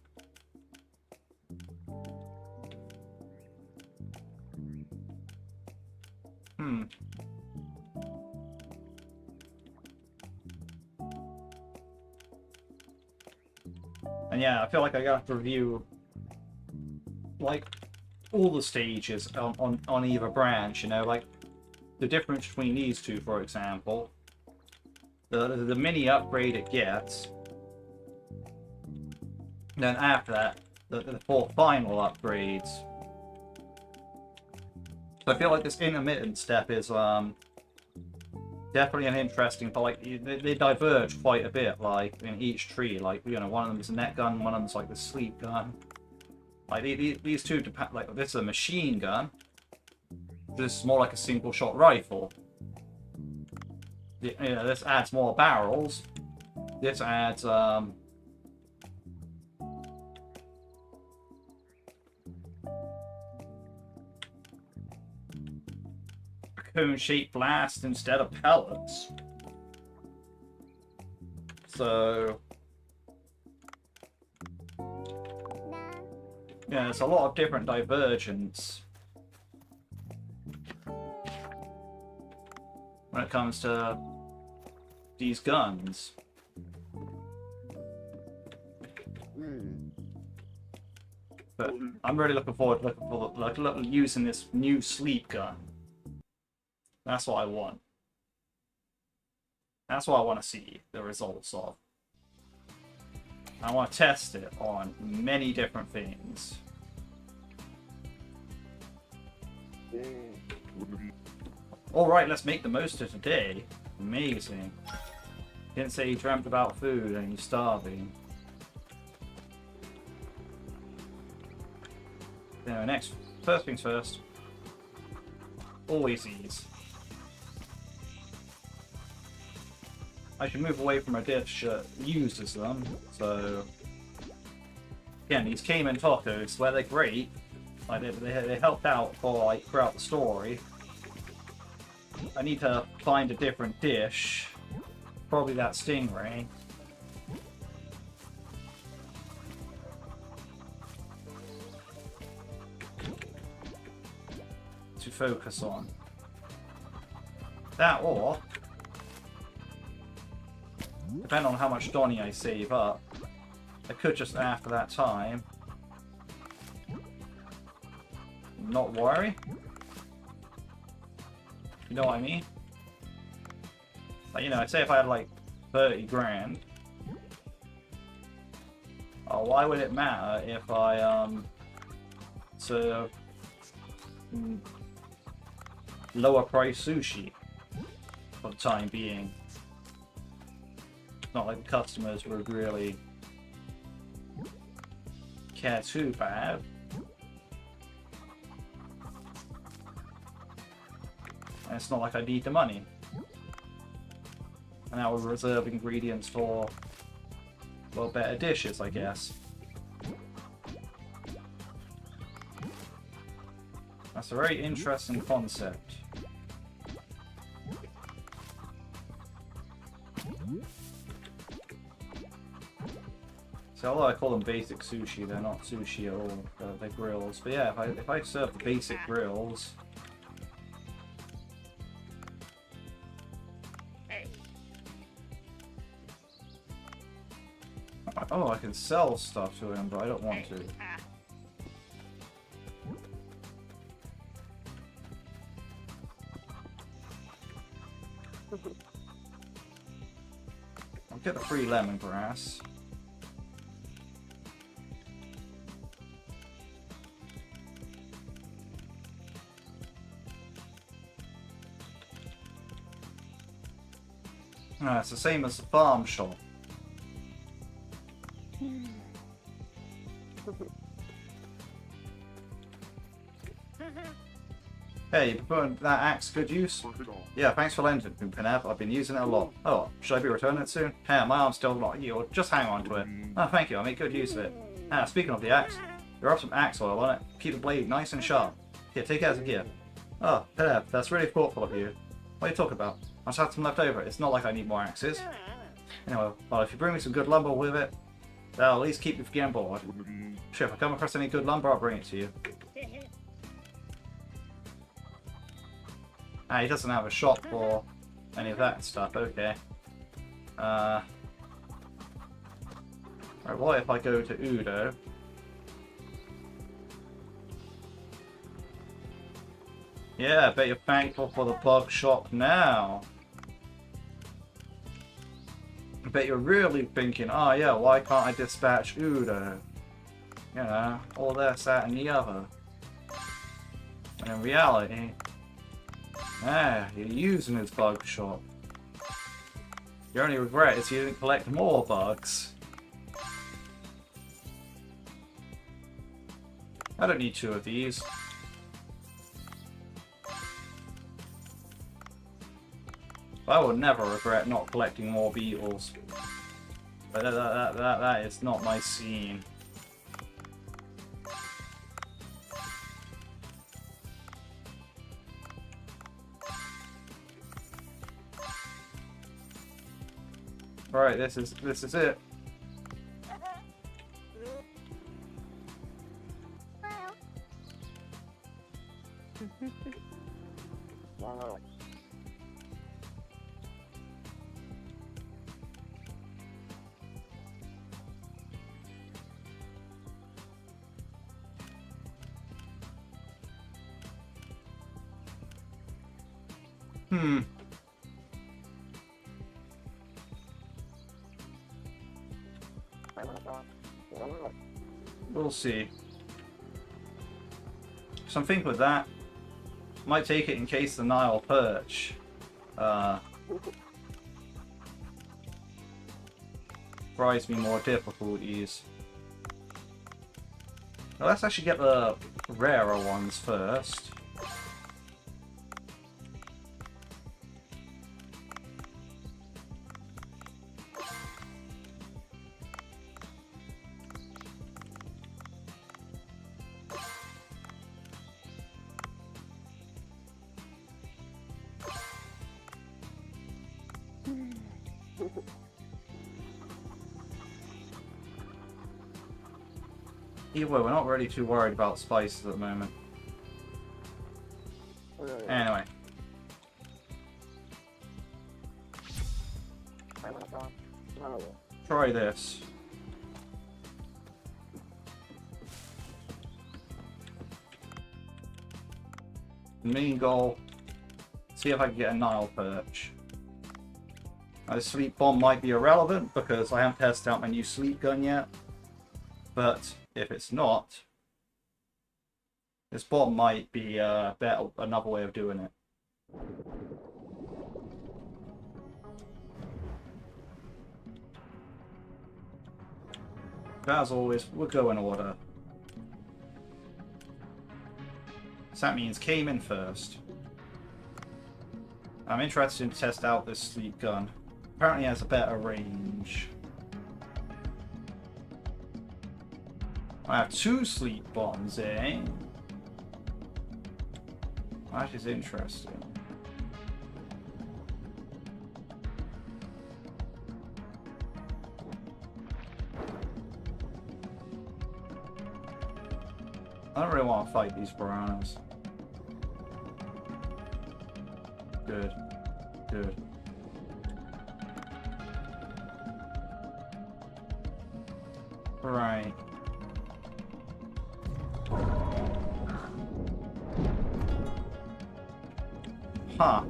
And yeah, I feel like I have to review like all the stages on either branch, you know, like the difference between these two, for example. The mini upgrade it gets. Then after that, the four final upgrades. So I feel like this intermittent step is definitely an interesting, but like they diverge quite a bit, like in each tree. Like, you know, one of them is a net gun, one of them is like the sleep gun. Like these two, like this is a machine gun. This is more like a single shot rifle. You know, this adds more barrels. This adds cone-shaped blast instead of pellets. So yeah, it's a lot of different divergence when it comes to these guns. But I'm really looking forward to using this new sleep gun. That's what I want. That's what I want to see the results of. I want to test it on many different things. Alright, let's make the most of today. Amazing. Didn't say you dreamt about food and you're starving. Anyway, first things first. Always these. I should move away from a dish that uses them, so... Again, these Cayman tacos, where they're great, like they helped out for like throughout the story. I need to find a different dish. Probably that stingray. To focus on. That or... depending on how much Donny I save up, I could just after that time not worry. You know what I mean? Like, you know, I'd say if I had like 30 grand, oh, why would it matter if I serve lower price sushi for the time being? Not like the customers would really care too bad. And it's not like I need the money. And I would reserve ingredients for, well, better dishes, I guess. That's a very interesting concept. So although I call them basic sushi, they're not sushi at all. They're grills. But yeah, if I serve the basic grills. Oh, I can sell stuff to him, but I don't want to. I'll get the free lemongrass. Ah, it's the same as the farm shop. Hey, you prefer that axe good use? Yeah, thanks for lending it, Pinev. I've been using it a lot. Oh, should I be returning it soon? Hey, my arm's still not healed. Just hang on to it. Oh, thank you. I make good use of it. Ah, speaking of the axe, you rub some axe oil on it. Keep the blade nice and sharp. Here, take it as a gift. Oh, Pinev, that's really thoughtful of you. What are you talking about? I just had some left over. It's not like I need more axes. Anyway, well, if you bring me some good lumber with it, that'll at least keep me from getting bored. Sure, if I come across any good lumber, I'll bring it to you. Ah, he doesn't have a shop for any of that stuff, okay. Right, what if I go to Udo? Yeah, I bet you're thankful for the bug shop now. I bet you're really thinking, oh yeah, why can't I dispatch Udo? You know, all this, that, and the other. And in reality, you're using his bug shop. Your only regret is you didn't collect more bugs. I don't need 2 of these. I will never regret not collecting more beetles. But that is not my scene. Right, this is it. We'll see. So I'm thinking with that, might take it in case the Nile perch provides me more difficulties. Now let's actually get the rarer ones first. Either way, we're not really too worried about spices at the moment. Anyway. Try this. Main goal, see if I can get a Nile perch. Now, the sleep bomb might be irrelevant because I haven't tested out my new sleep gun yet. But if it's not, this bomb might be another way of doing it. But as always, we'll go in order. So that means came in first. I'm interested to test out this sleep gun. Apparently it has a better range. I have 2 sleep bombs, eh? That is interesting. I don't really want to fight these piranhas. Good. Good. Right. Huh.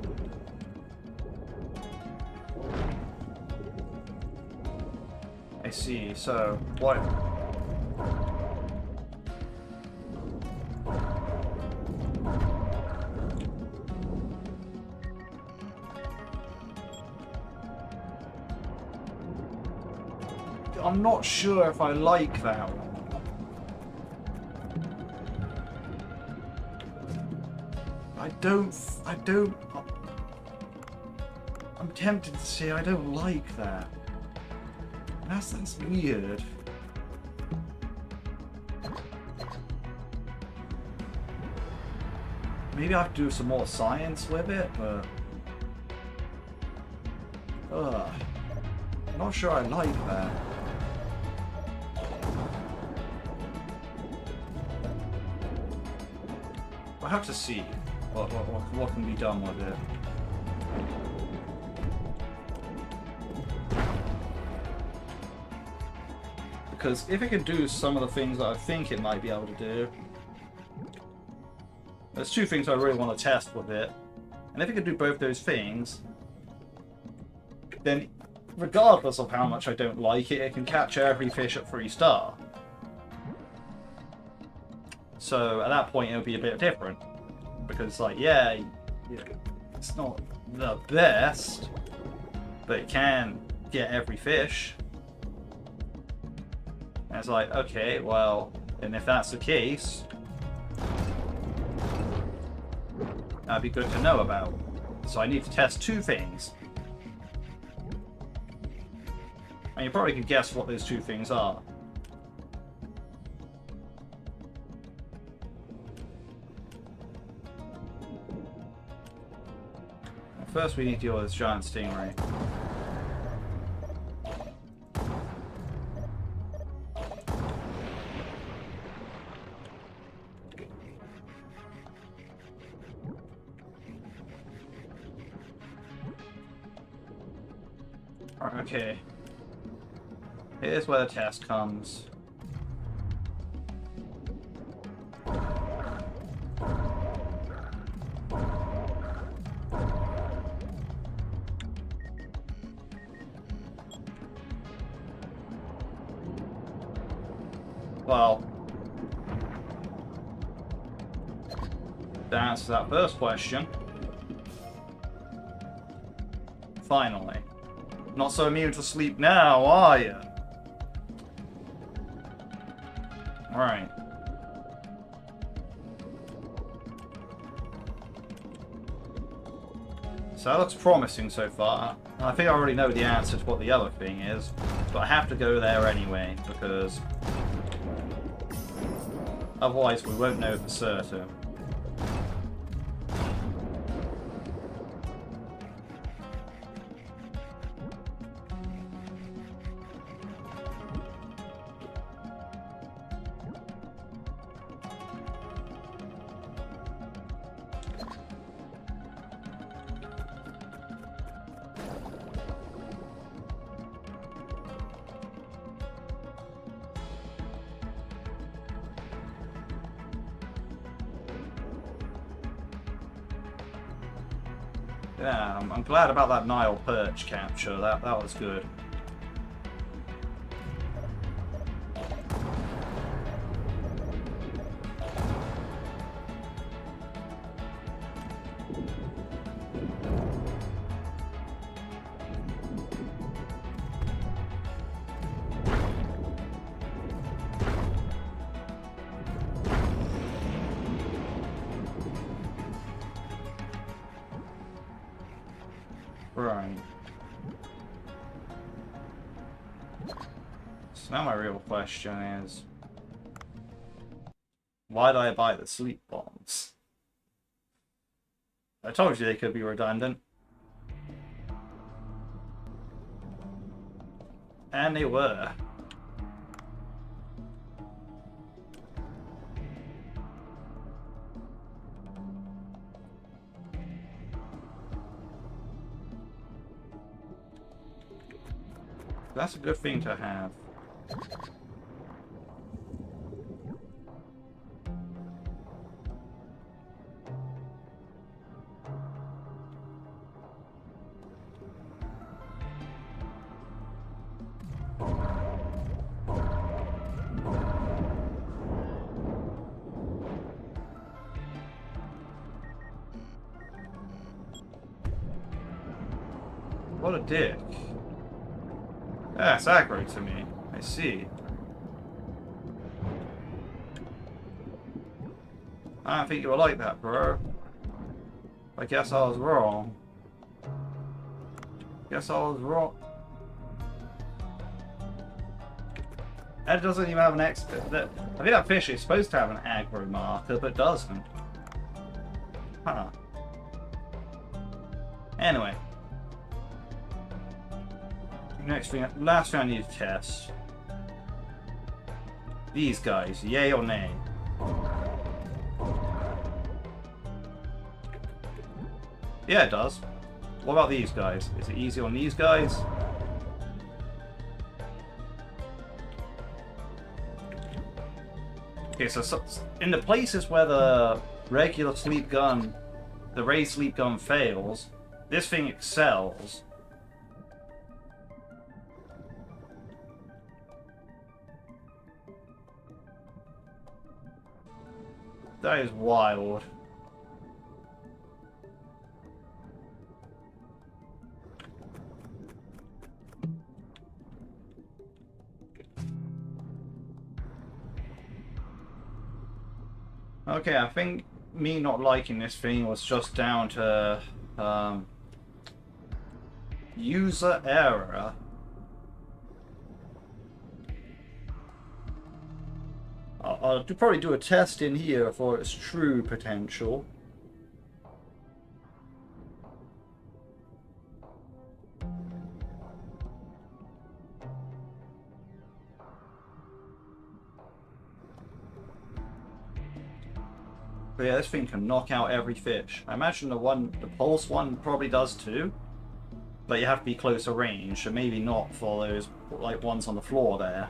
I see. So, what? I'm not sure if I like that one. I don't... I'm tempted to say I don't like that. That's weird. Maybe I have to do some more science with it, but... I'm not sure I like that. We'll have to see what can be done with it. Because if it can do some of the things that I think it might be able to do, there's two things I really want to test with it. And if it can do both those things, then regardless of how much I don't like it, it can catch every fish at 3-star. So at that point, it'll be a bit different. Because, like, yeah, it's not the best, but it can get every fish. And it's like, okay, well, and if that's the case, that'd be good to know about. So I need to test two things. And you probably can guess what those two things are. First, we need to deal with this giant stingray. Okay. Here's where the test comes. Well, that answers that first question. Finally. Not so immune to sleep now, are you? Alright. So that looks promising so far. I think I already know the answer to what the other thing is, but I have to go there anyway, because otherwise we won't know for certain. Yeah, I'm glad about that Nile perch capture. That was good. Right. So now my real question is, why did I buy the sleep bombs? I told you they could be redundant. And they were. That's a good thing to have. What a dick. That's aggro to me. I see. I don't think you were like that, bro. I guess I was wrong. Guess I was wrong. That doesn't even have an I think that fish is supposed to have an aggro marker, but doesn't. Huh. Anyway. Last thing I need to test. These guys, yay or nay? Yeah, it does. What about these guys? Is it easy on these guys? Okay, so in the places where the regular sleep gun, the raised sleep gun fails, this thing excels. That is wild. Okay, I think me not liking this thing was just down to user error. I'll probably do a test in here for its true potential. But yeah, this thing can knock out every fish. I imagine the pulse one probably does too. But you have to be closer range, so maybe not for those like ones on the floor there.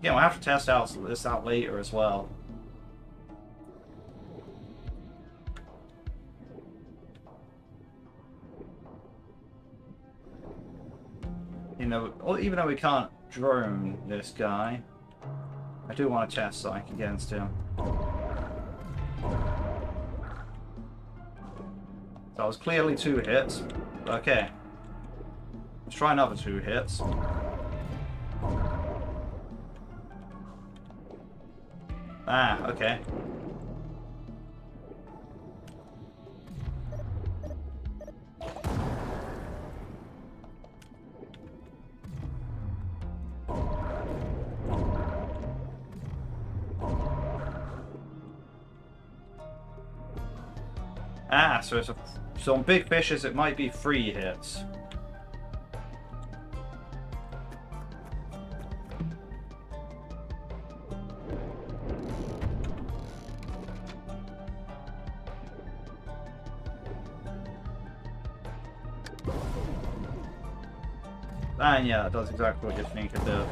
Yeah, we'll have to test this out later as well. You know, even though we can't drone this guy, I do want to test Psych against him. That was clearly 2 hits. Okay. Let's try another 2 hits. Ah, okay. Ah, so on big fishes it might be 3 hits. And yeah, that does exactly what you think it did.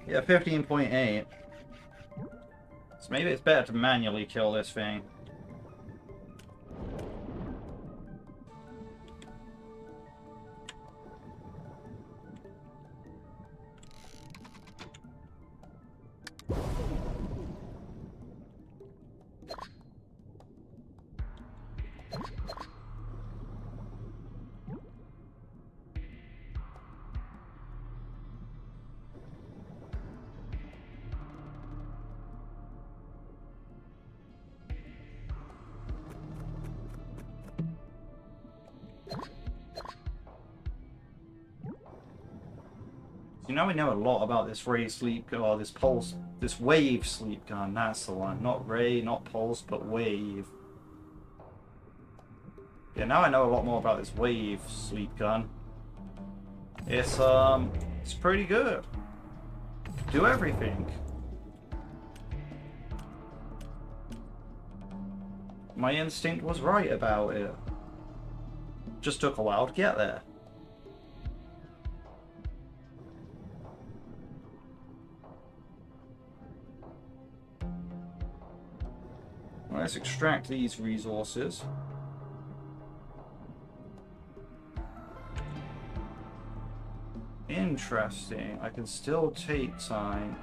Yeah, 15.8. So maybe it's better to manually kill this thing. You know, we know a lot about this ray sleep gun, or this pulse, this wave sleep gun. That's the one. Not ray, not pulse, but wave. Yeah, now I know a lot more about this wave sweep gun. It's pretty good. Do everything. My instinct was right about it. Just took a while to get there. Let's extract these resources. Interesting. I can still take time.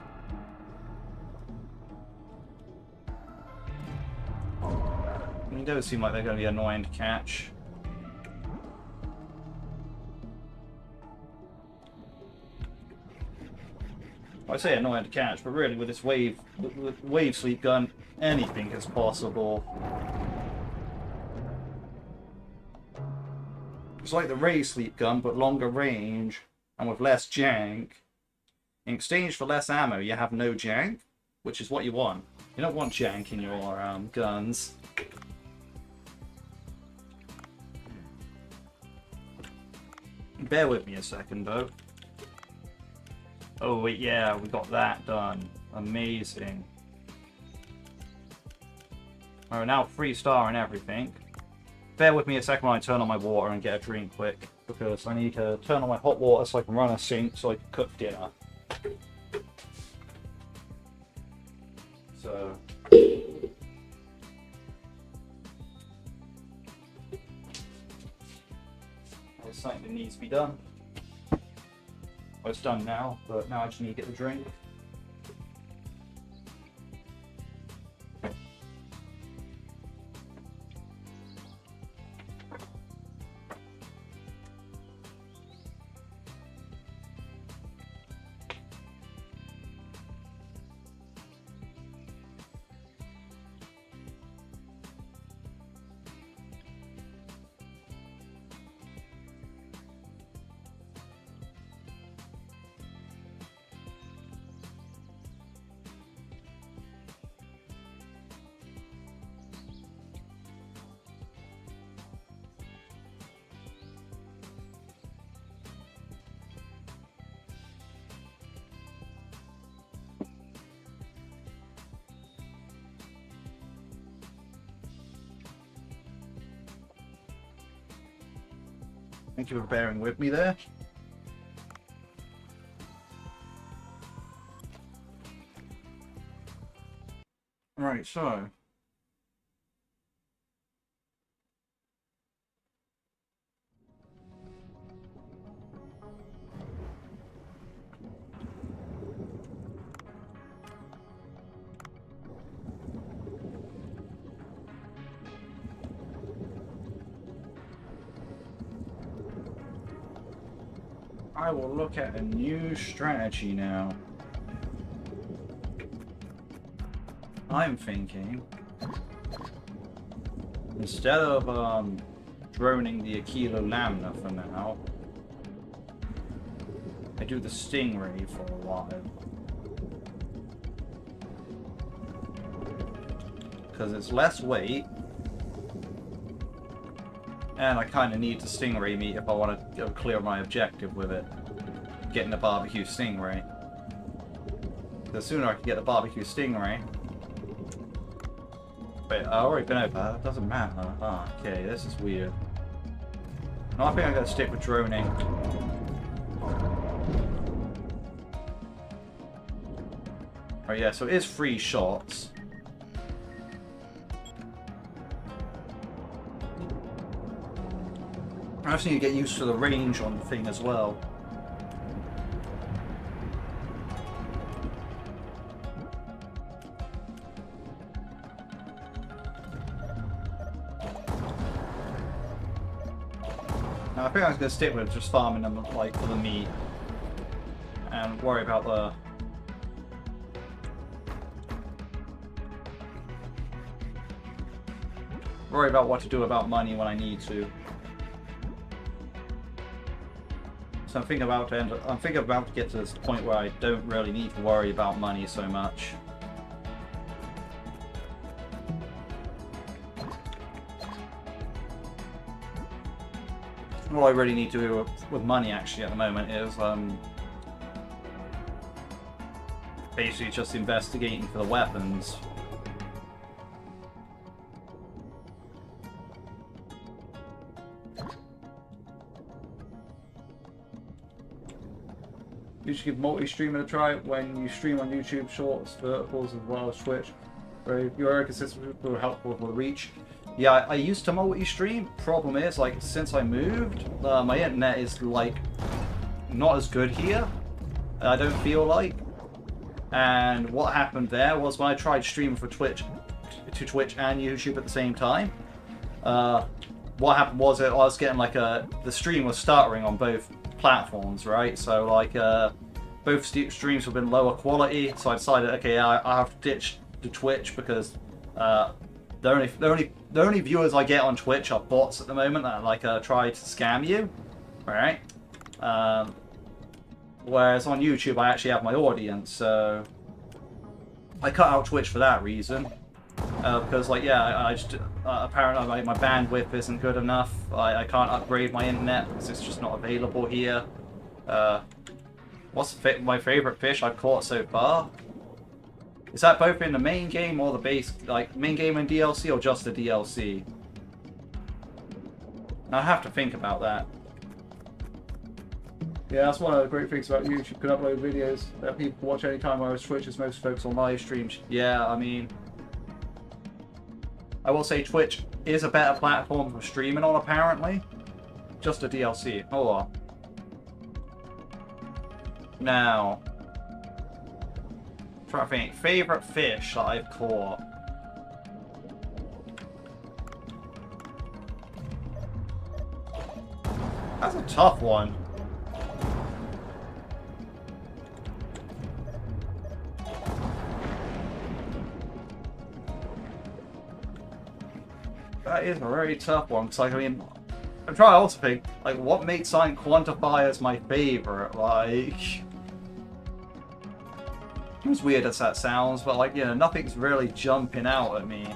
It does seem like they're going to be annoying to catch. I say annoying to catch, but really with this wave sweep gun, anything is possible. It's like the ray sweep gun, but longer range and with less jank. In exchange for less ammo, you have no jank, which is what you want. You don't want jank in your guns. Bear with me a second, though. Oh, wait, yeah, we got that done. Amazing. We're now 3-star and everything. Bear with me a second while I turn on my water and get a drink quick, because I need to turn on my hot water so I can run a sink so I can cook dinner. So... there's something that needs to be done. Well, it's done now, but now I just need to get the drink. Thank you for bearing with me there. Right, so... I will look at a new strategy now. I'm thinking, instead of droning the Aquila Lambda for now, I do the Stingray for a while. Because it's less weight, and I kind of need the Stingray meat if I want to clear my objective with it. Getting the barbecue Stingray. The sooner I can get the barbecue Stingray. Wait, I already been over that. It doesn't matter. Ah, okay, this is weird. No, I think I'm going to stick with droning. Oh yeah, so it is 3 shots. I just need to get used to the range on the thing as well. Now, I think I was going to stick with just farming them like for the meat and worry about the... worry about what to do about money when I need to. So I'm thinking about to get to this point where I don't really need to worry about money so much. What I really need to do with money actually at the moment is basically just investigating for the weapons. You should give multi-streaming a try when you stream on YouTube Shorts, verticals as well as Twitch. Where you're consistent will help with the reach. Yeah, I used to multi-stream. Problem is, like, since I moved, my internet is like not as good here. I don't feel like. And what happened there was when I tried streaming for Twitch and YouTube at the same time. What happened was I was getting like the stream was stuttering on both platforms, right? So like both streams have been lower quality, so I decided, okay, I have to ditch to Twitch because the only viewers I get on Twitch are bots at the moment that like try to scam you, right? Whereas on YouTube I actually have my audience, so I cut out Twitch for that reason. Because like, yeah, I just apparently my bandwidth isn't good enough. I can't upgrade my internet because it's just not available here. What's my favorite fish I've caught so far? Is that both in the main game or the base, like main game and DLC, or just the DLC? I have to think about that. Yeah, that's one of the great things about YouTube. You can upload videos that people can watch anytime, whereas Twitch is most focused on live streams. Yeah, I mean, I will say Twitch is a better platform for streaming on, apparently. Just a DLC. Hold on. Now, trying to think. Favorite fish that I've caught. That's a tough one. That is a very tough one, because like, I mean, I'm trying to also think, like, what makes something quantify as my favorite? Like, as weird as that sounds, but like, you know, nothing's really jumping out at me.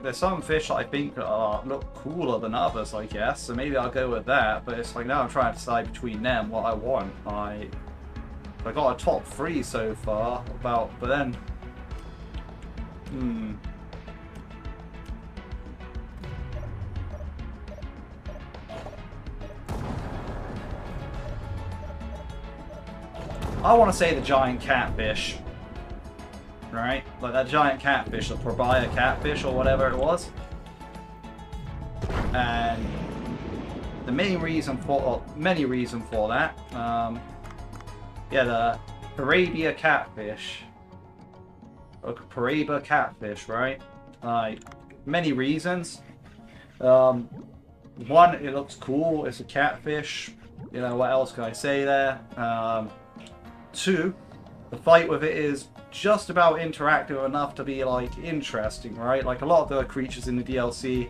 There's some fish that I think look cooler than others, I guess, so maybe I'll go with that, but it's like now I'm trying to decide between them what I want. I got a top 3 so far, but then... I want to say the giant catfish. Right? Like that giant catfish, the Probia catfish or whatever it was. And the main reason for, or many reasons for that, yeah, the Parabia catfish. Or Parabia catfish, right? Like, many reasons. One, it looks cool, it's a catfish. You know, what else can I say there? 2, the fight with it is just about interactive enough to be like interesting, right? Like a lot of the creatures in the DLC,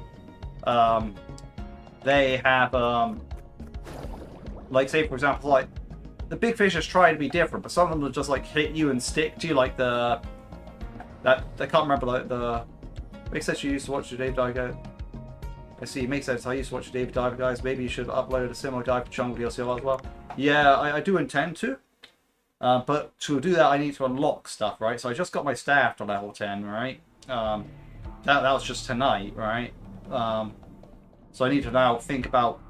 they have like, say for example, like the big fishes try to be different, but some of them will just like hit you and stick to you, like I can't remember, like the makes sense you used to watch the Dave Diver. I see, makes sense. I used to watch the Dave Diver guys. Maybe you should upload a similar guide for Jungle DLC as well. Yeah, I do intend to. But to do that, I need to unlock stuff, right? So I just got my staff to level 10, right? That was just tonight, right? So I need to now think about...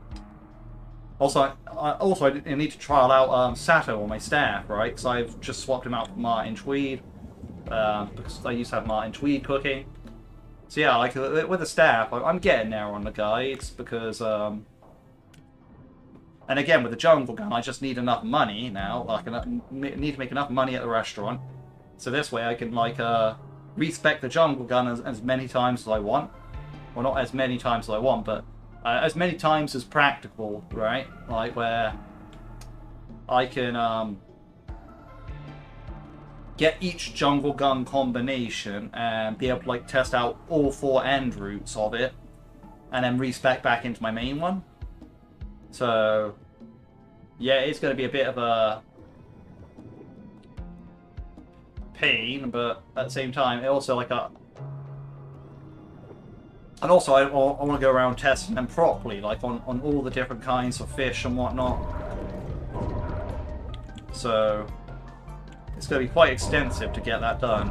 Also, I need to trial out Sato on my staff, right? Because I've just swapped him out for Martin Tweed. Because I used to have Martin Tweed cooking. So yeah, like with the staff, I'm getting there on the guides because... And again, with the jungle gun, I just need enough money now. Like, I need to make enough money at the restaurant. So this way I can, like, respec the jungle gun as many times as I want. Well, not as many times as I want, but as many times as practical, right? Like, where I can get each jungle gun combination and be able to, like, test out all 4 end routes of it. And then respec back into my main one. So, yeah, it's going to be a bit of a pain, but at the same time, it also like a. And also, I want to go around testing them properly, like on all the different kinds of fish and whatnot. So it's going to be quite extensive to get that done.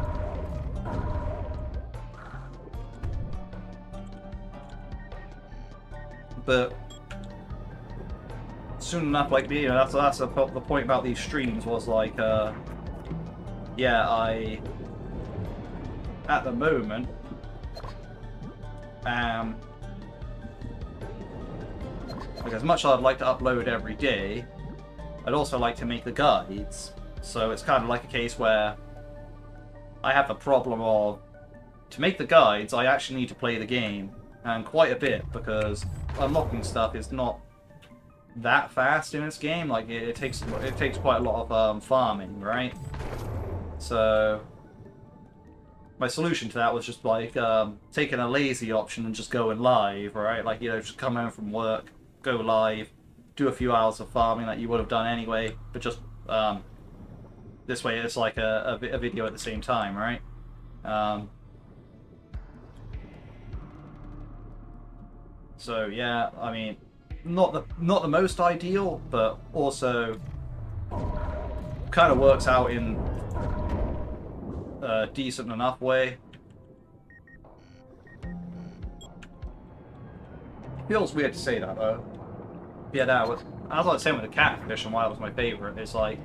But soon enough, like, you know, that's the point about these streams was like, yeah, at the moment, like, as much as I'd like to upload every day, I'd also like to make the guides. So it's kind of like a case where I have the problem of, to make the guides, I actually need to play the game, and quite a bit, because unlocking stuff is not that fast in this game. Like, it takes quite a lot of farming, right? So my solution to that was just like taking a lazy option and just going live, right? Like, you know, just come home from work, go live, do a few hours of farming that you would have done anyway, but just this way it's like a video at the same time, right? So yeah, I mean, not the most ideal, but also kind of works out in a decent enough way. Feels weird to say that though. Yeah, that was, as I was saying with the catfish and why it was my favorite. It's like,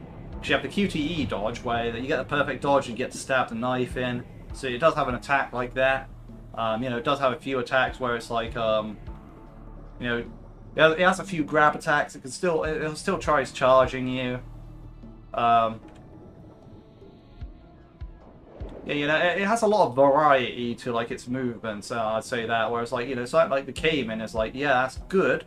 you have the QTE dodge where you get the perfect dodge and you get to stab the knife in. So it does have an attack like that. You know, it does have a few attacks where it's like, you know, it has a few grab attacks. It'll still try charging you. Yeah, you know, it has a lot of variety to like its movements. I'd say that. Whereas, like, you know, something like the Cayman is like, yeah, that's good.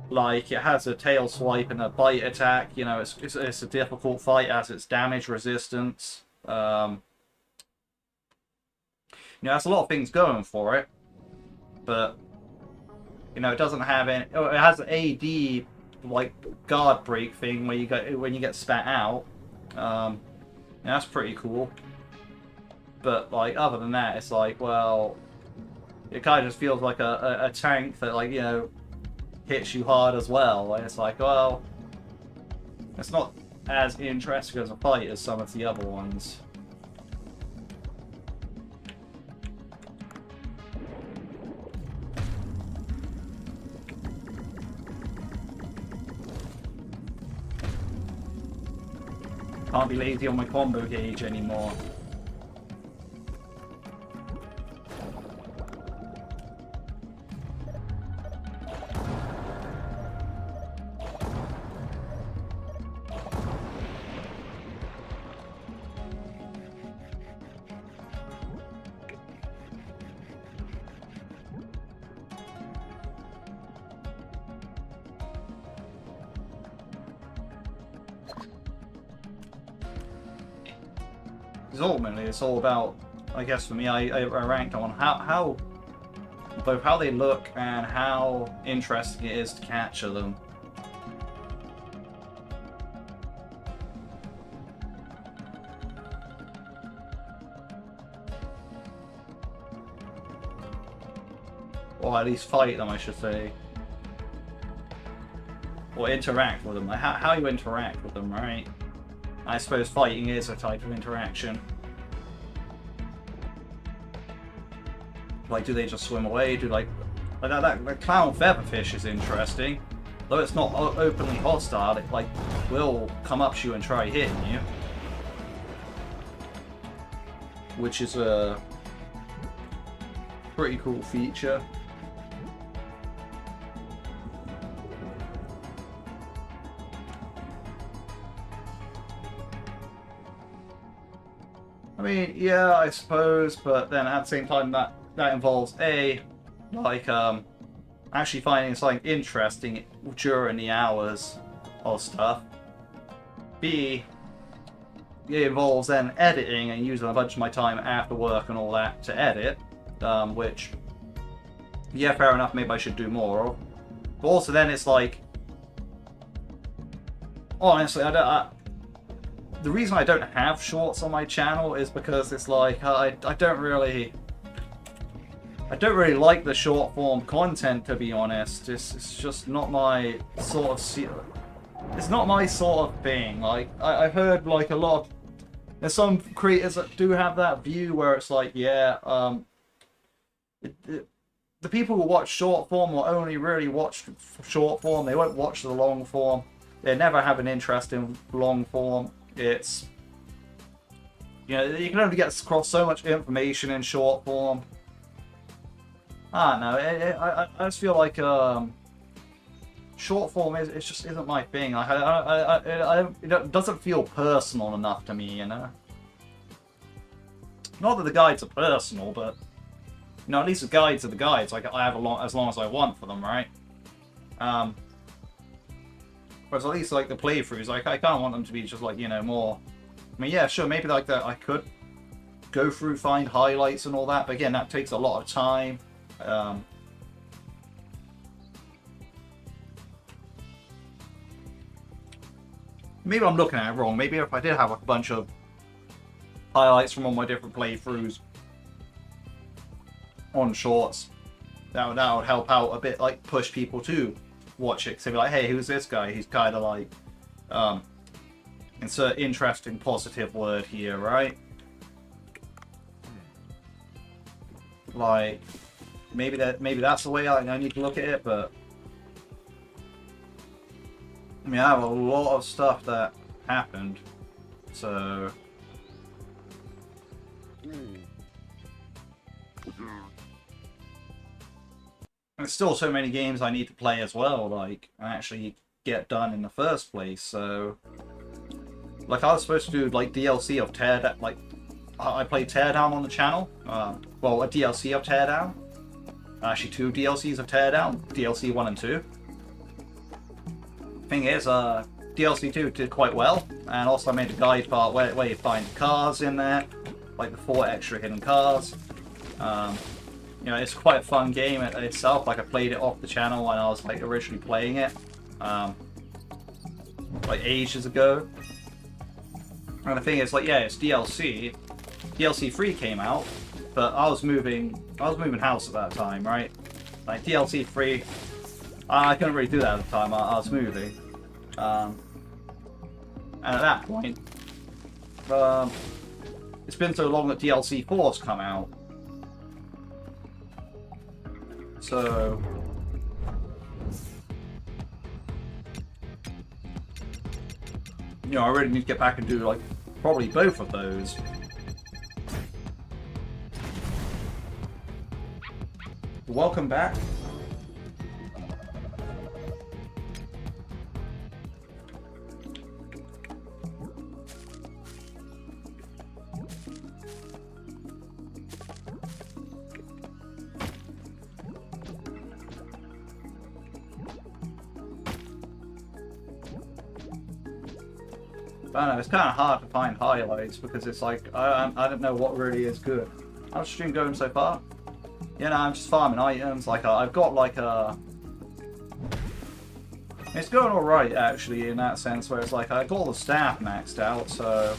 Like, it has a tail swipe and a bite attack. You know, it's a difficult fight as its damage resistance. You know, that's a lot of things going for it, but you know, it doesn't have any. Oh, it has an AD like guard break thing where when you get spat out. Yeah, that's pretty cool. But like, other than that, it's like, well, it kind of just feels like a tank that, like, you know, hits you hard as well. Like, it's like, well, it's not as interesting as a fight as some of the other ones. Can't be lazy on my combo gauge anymore. Because ultimately, it's all about, I guess for me, I ranked on both how they look and how interesting it is to capture them. Or at least fight them, I should say. Or interact with them. Like how you interact with them, right? I suppose fighting is a type of interaction. Like, do they just swim away? Do like that clown featherfish is interesting. Though it's not openly hostile, it like will come up to you and try hitting you. Which is a pretty cool feature. I mean, yeah, I suppose, but then at the same time, that involves like actually finding something interesting during the hours of stuff. B, it involves then editing and using a bunch of my time after work and all that to edit, which, yeah, fair enough, maybe I should do more of. But also then it's like, honestly, the reason I don't have shorts on my channel is because it's like I don't really like the short form content, to be honest. It's just not my sort of it's not my sort of thing. Like I've heard like a lot of, there's some creators that do have that view where it's like, yeah, the people who watch short form will only really watch short form. They won't watch the long form. They never have an interest in long form. It's, you know, you can only get across so much information in short form. I don't know. I just feel like short form it just isn't my thing. Like, it doesn't feel personal enough to me, you know. Not that the guides are personal, but you know, at least the guides are the guides. Like I have as long as I want for them, right? Whereas at least like the playthroughs, like I kind of want them to be just like, you know, more. I mean, yeah, sure, maybe like that I could go through, find highlights and all that, but again, that takes a lot of time. Maybe I'm looking at it wrong. Maybe if I did have a bunch of highlights from all my different playthroughs on shorts, that would help out a bit, like push people to watch it. So be like, hey, who's this guy? He's kind of like, insert interesting positive word here, right? Like, maybe that's the way I need to look at it, but I mean, I have a lot of stuff that happened, so. There's still so many games I need to play as well, like, and actually get done in the first place, so. Like, I was supposed to do, like, DLC of Teardown, like, I played Teardown on the channel. Well, a DLC of Teardown. Actually, 2 DLCs of Teardown, DLC 1 and 2. Thing is, DLC 2 did quite well, and also I made a guide part where you find cars in there, like the 4 extra hidden cars. You know, it's quite a fun game itself. Like I played it off the channel when I was like originally playing it, like ages ago. And the thing is, like, yeah, it's DLC. DLC 3 came out, but I was moving house at that time, right? Like DLC 3, I couldn't really do that at the time. I was moving, and at that point, it's been so long that DLC 4's come out. So, you know, I really need to get back and do like probably both of those. Welcome back. I don't know, it's kind of hard to find highlights because it's like, I don't know what really is good. How's the stream going so far? You know, I'm just farming items. Like, I've got like a... It's going alright, actually, in that sense, where it's like, I got all the staff maxed out, so...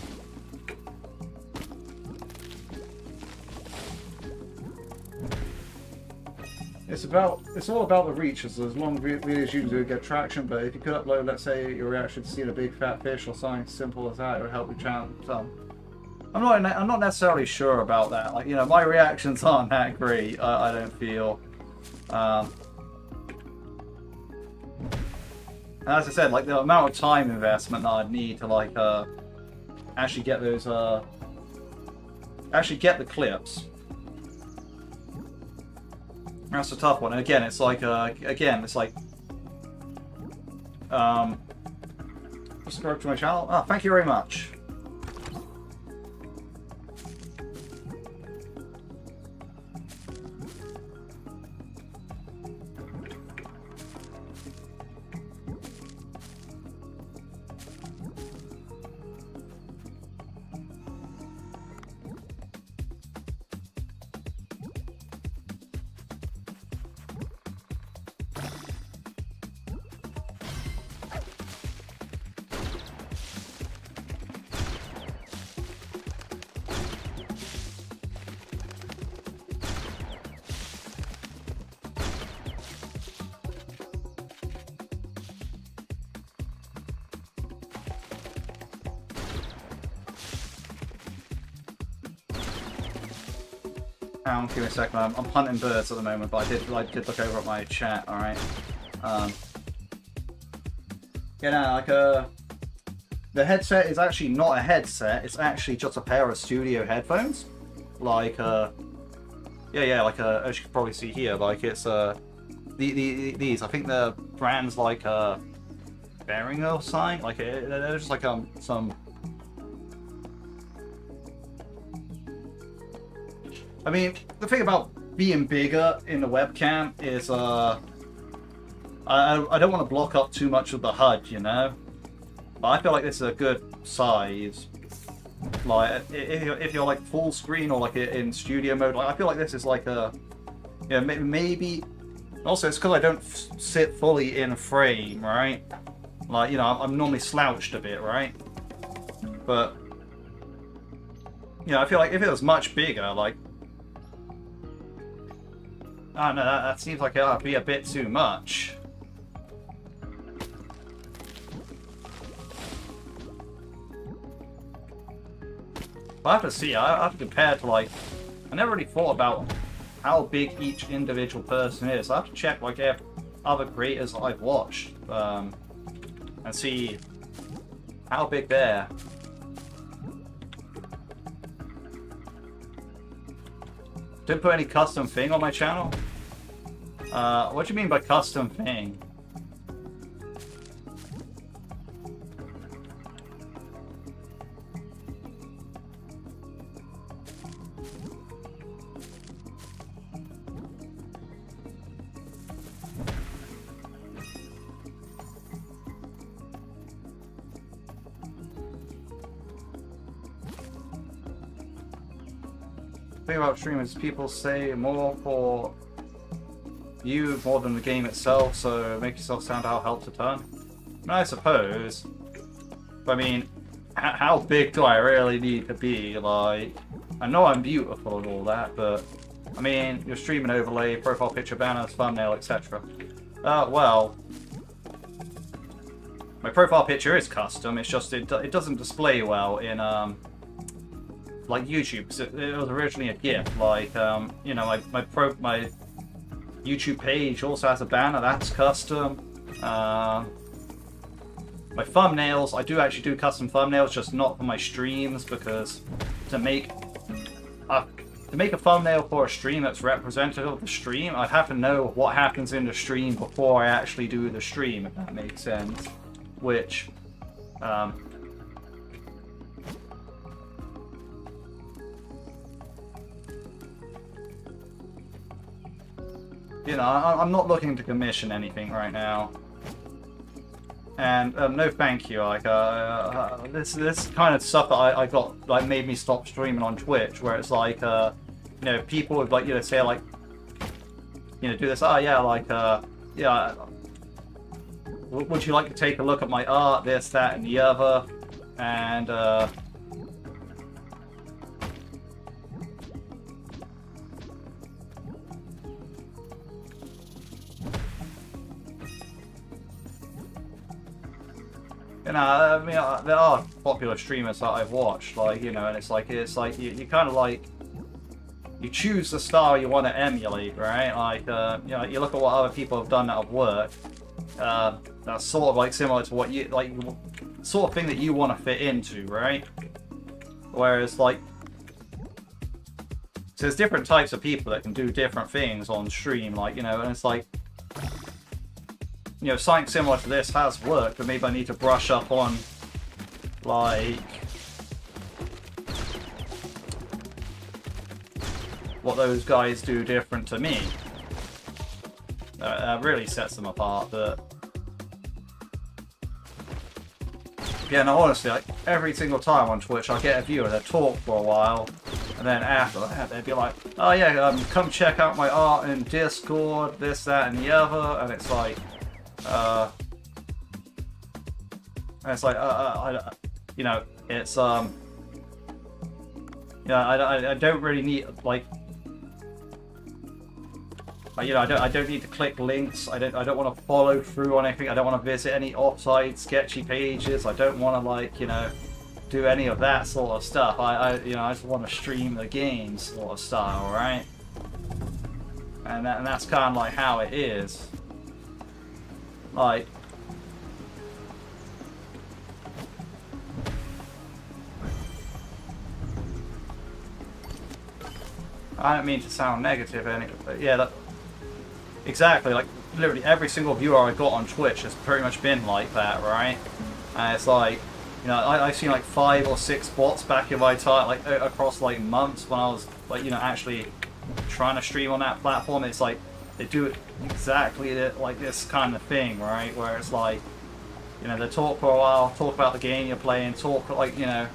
It's all about the reach. As long as videos you do get traction, but if you could upload, let's say, your reaction to seeing a big fat fish or something simple as that, it would help your channel. So, I'm not necessarily sure about that. Like, you know, my reactions aren't that great. I don't feel. And as I said, like the amount of time investment that I'd need to like actually get those actually get the clips. That's a tough one. And again, it's like subscribe to my channel. Oh, thank you very much. Hang on, give me a second. I'm hunting birds at the moment, but I did look over at my chat. All right. The headset is actually not a headset. It's actually just a pair of studio headphones. Like like as you can probably see here, like it's these. I think the brands like Behringer or something. Like they're just like some. I mean, the thing about being bigger in the webcam is I don't want to block up too much of the HUD, you know. But I feel like this is a good size. Like if you're like full screen or like in studio mode, like I feel like this is like a maybe. Also, it's because I don't sit fully in frame, right? Like I'm normally slouched a bit, right? But I feel like if it was much bigger, like. Oh no, that seems like it would be a bit too much. I have to see, I have to compare to like, I never really thought about how big each individual person is. I have to check like other creators that I've watched and see how big they're. Didn't put any custom thing on my channel? What do you mean by custom thing? Thing about streamers, people say more for you more than the game itself, so make yourself sound how help to turn. I suppose. But I mean, how big do I really need to be? Like, I know I'm beautiful and all that, but I mean, your streaming overlay, profile picture, banners, thumbnail, etc. Well, my profile picture is custom. It's just it doesn't display well in like YouTube, because it was originally a GIF. Like my YouTube page also has a banner that's custom. My thumbnails, I do actually do custom thumbnails, just not for my streams, because to make a thumbnail for a stream that's representative of the stream, I'd have to know what happens in the stream before I actually do the stream, if that makes sense. Which I'm not looking to commission anything right now, and no, thank you. Like this kind of stuff that I got like made me stop streaming on Twitch, where it's like people would like say like do this. Oh yeah, like yeah. Would you like to take a look at my art? This, that, and the other, and I mean, there are popular streamers that I've watched, like, and it's like you kind of like, you choose the style you want to emulate, right? Like, you look at what other people have done that have worked, that's sort of like similar to what you, like, sort of thing that you want to fit into, right? Whereas, like, so there's different types of people that can do different things on stream, like, and it's like, something similar to this has worked, but maybe I need to brush up on, like, what those guys do different to me. That really sets them apart, but yeah, no, honestly, like, every single time on Twitch, I get a viewer that talk for a while, and then after that, they'd be like, oh yeah, come check out my art in Discord, this, that, and the other, and it's like, it's like, it's, I don't really need, like, I don't need to click links. I don't want to follow through on anything. I don't want to visit any offside sketchy pages. I don't want to, like, do any of that sort of stuff. I just want to stream the game sort of style, right? and that's kind of like how it is. Like, I don't mean to sound negative, but yeah, exactly. Like, literally every single viewer I got on Twitch has pretty much been like that, right? And it's like, you know, I've seen like 5 or 6 bots back in my time, like across like months when I was like, you know, actually trying to stream on that platform. It's like they do it exactly like this kind of thing, right? Where it's like, you know, they talk for a while, talk about the game you're playing, talk like, you know,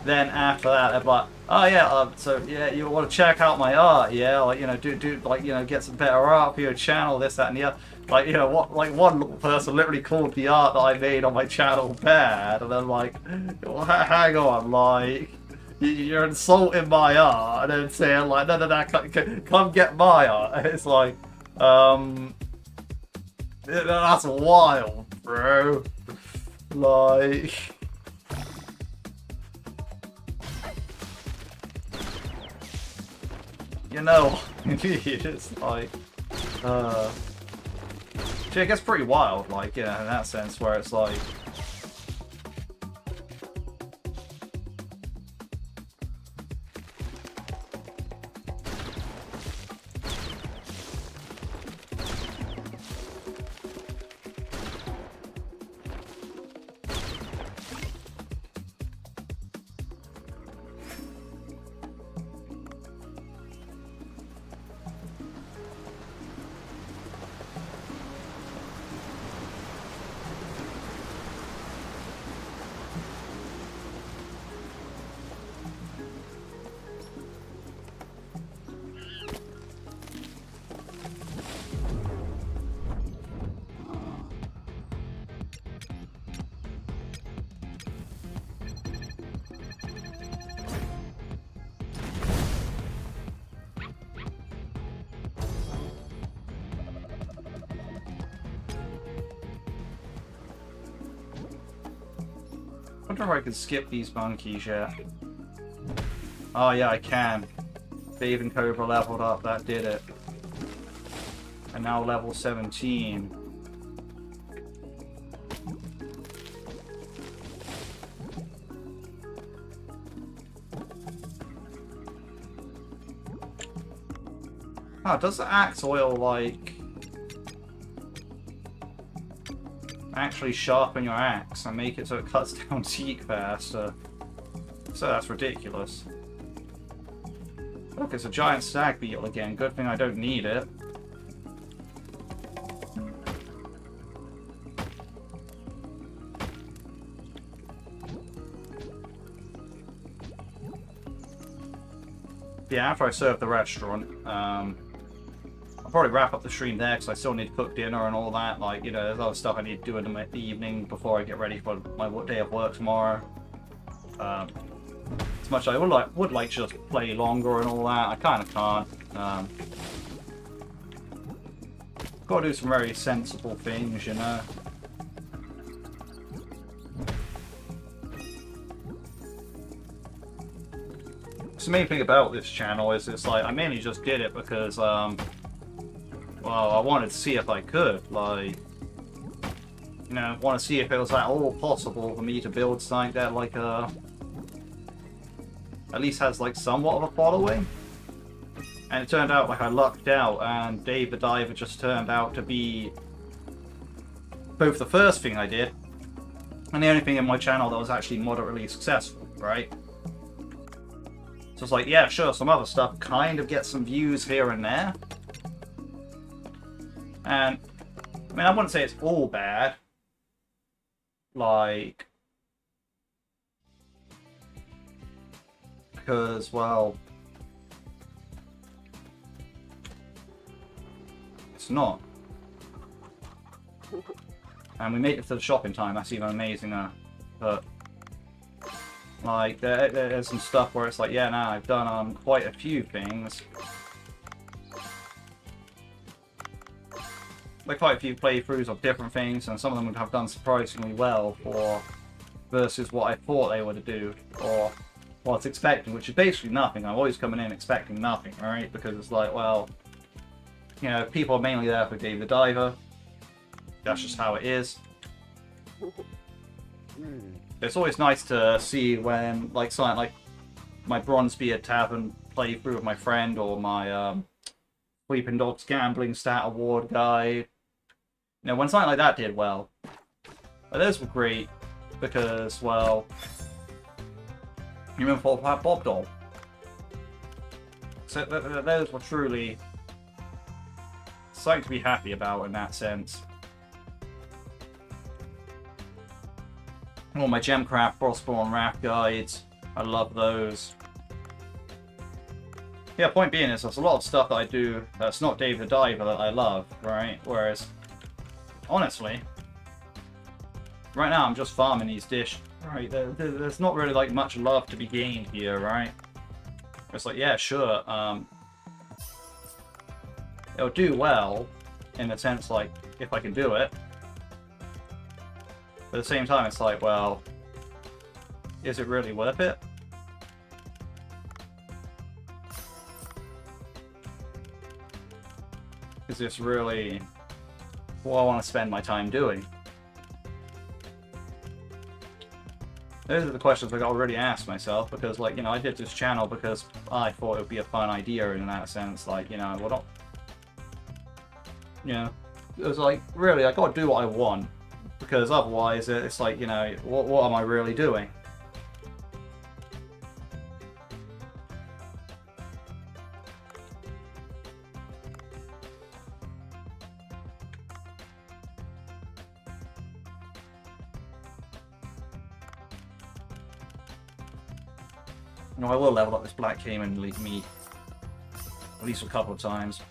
then after that they're like, oh yeah, so yeah, you want to check out my art, yeah, like, you know, do like, you know, get some better art for your channel, this, that, and the other. Like, you know, what, like one person literally called the art that I made on my channel bad, and I'm like, well, hang on, like, you're insulting my art, and then saying like, no, come get my art. It's like, that's wild, bro. Like, you know, it's like, it gets pretty wild, like, you know, in that sense, where it's like, I wonder if I can skip these monkeys yet. Oh yeah, I can. Dave and Cobra leveled up, that did it. And now level 17. Oh, does the axe oil, like, actually sharpen your axe and make it so it cuts down teak faster? So that's ridiculous. Look, it's a giant stag beetle again. Good thing I don't need it. Yeah, after I serve the restaurant, I'll probably wrap up the stream there because I still need to cook dinner and all that. Like, you know, there's other stuff I need to do in the evening before I get ready for my day of work tomorrow. As much as I would like to just play longer and all that, I kind of can't. Got to do some very sensible things, you know. The main thing about this channel is it's like I mainly just did it because well, I wanted to see if I could, like, you know, want to see if it was at all possible for me to build something that like at least has like somewhat of a following. And it turned out like I lucked out, and Dave the Diver just turned out to be both the first thing I did and the only thing in my channel that was actually moderately successful, right? So it's like, yeah, sure, some other stuff kind of gets some views here and there. And, I mean, I wouldn't say it's all bad. Like, because, well, it's not. And we made it to the shop in time, that's even amazinger. But, like, there's some stuff where it's like, yeah, nah, I've done quite a few things. Like, quite a few playthroughs of different things, and some of them would have done surprisingly well for versus what I thought they would do, or what I was expecting, which is basically nothing. I'm always coming in expecting nothing, right? Because it's like, well, you know, people are mainly there for Dave the Diver. That's just how it is. It's always nice to see when, like, something like my Bronzebeard Tavern playthrough with my friend, or my Sleeping Dogs Gambling Stat Award guide. You know, when something like that did well. Like, those were great because, well, you remember Bob Doll? So those were truly something to be happy about in that sense. All my Gemcraft, Frostborn Wrath guides, I love those. Yeah, point being is there's a lot of stuff that I do that's not Dave the Diver that I love, right? Whereas, honestly, right now I'm just farming these dish, right? There's not really like much love to be gained here, right? It's like, yeah, sure, it'll do well, in the sense like, if I can do it. But at the same time, it's like, well, is it really worth it? Is this really what I want to spend my time doing? Those are the questions I've already asked myself, because, like, you know, I did this channel because I thought it would be a fun idea in that sense, like, you know, well, not... You know, it was like, really, I gotta do what I want. Because otherwise, it's like, you know, what am I really doing? No, I will level up this Black Cayman meat at least a couple of times.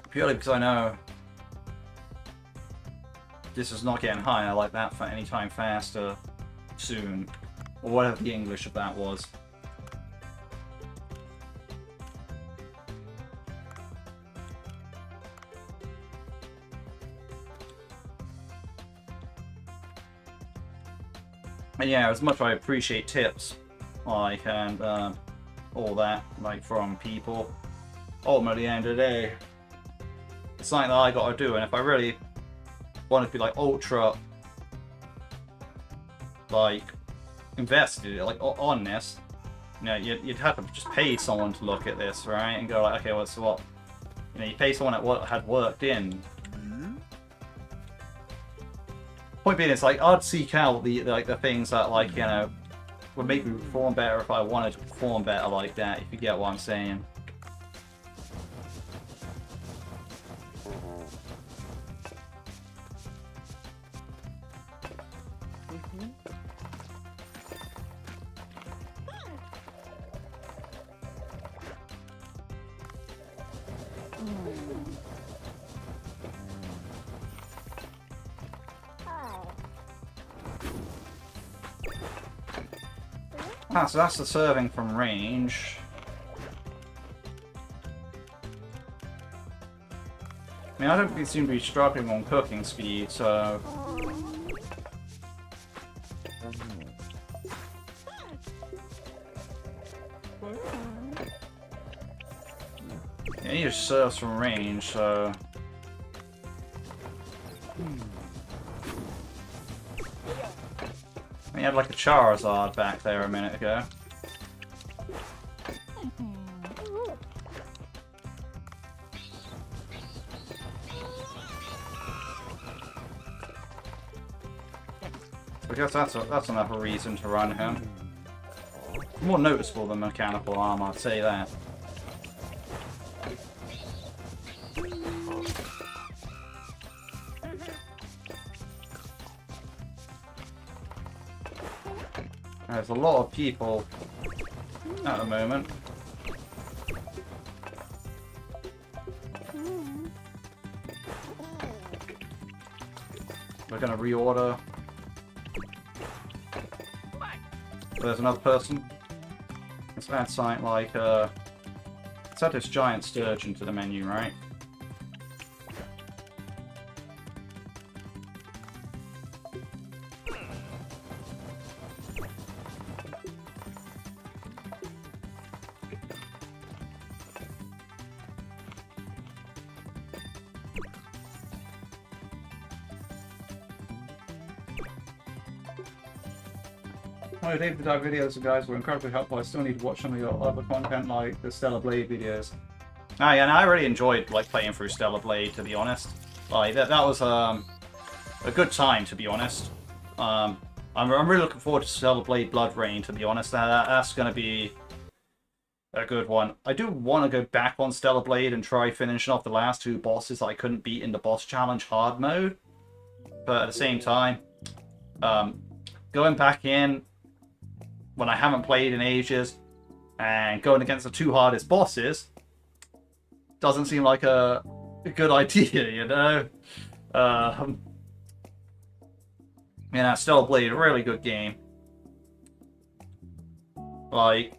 Purely because I know this is not getting high. I like that for any time faster, soon, or whatever the English of that was. And yeah, as much as I appreciate tips, like, and all that, like, from people, ultimately, at the end of the day, it's something that I gotta do, and if I really want to be, like, ultra, like, invested, like, on this, you know, you'd have to just pay someone to look at this, right, and go, like, okay, well, so what, you know, you pay someone that had worked in. Point being, it's like, I'd seek out the things that, like, you know, would make me perform better if I wanted to perform better like that, if you get what I'm saying. Ah, so that's the serving from range. I mean, I don't seem to be struggling on cooking speed, so... Yeah, he just serves from range, so... We had like a Charizard back there a minute ago. I guess that's another reason to run him. More noticeable than mechanical arm, I'd say that. There's a lot of people at the moment. We're gonna reorder. There's another person. Let's add something like, let's add this giant sturgeon to the menu, right? My David the Dive videos, guys, were incredibly helpful. I still need to watch some of your other content, like the Stellar Blade videos. Ah, yeah, and I really enjoyed like playing through Stellar Blade, to be honest. Like that was a good time, to be honest. I'm really looking forward to Stellar Blade Blood Rain, to be honest. That's going to be a good one. I do want to go back on Stellar Blade and try finishing off the last 2 bosses that I couldn't beat in the boss challenge hard mode. But at the same time, going back in when I haven't played in ages and going against the 2 hardest bosses doesn't seem like a good idea, you know? Yeah, Stellar Blade, a really good game. Like,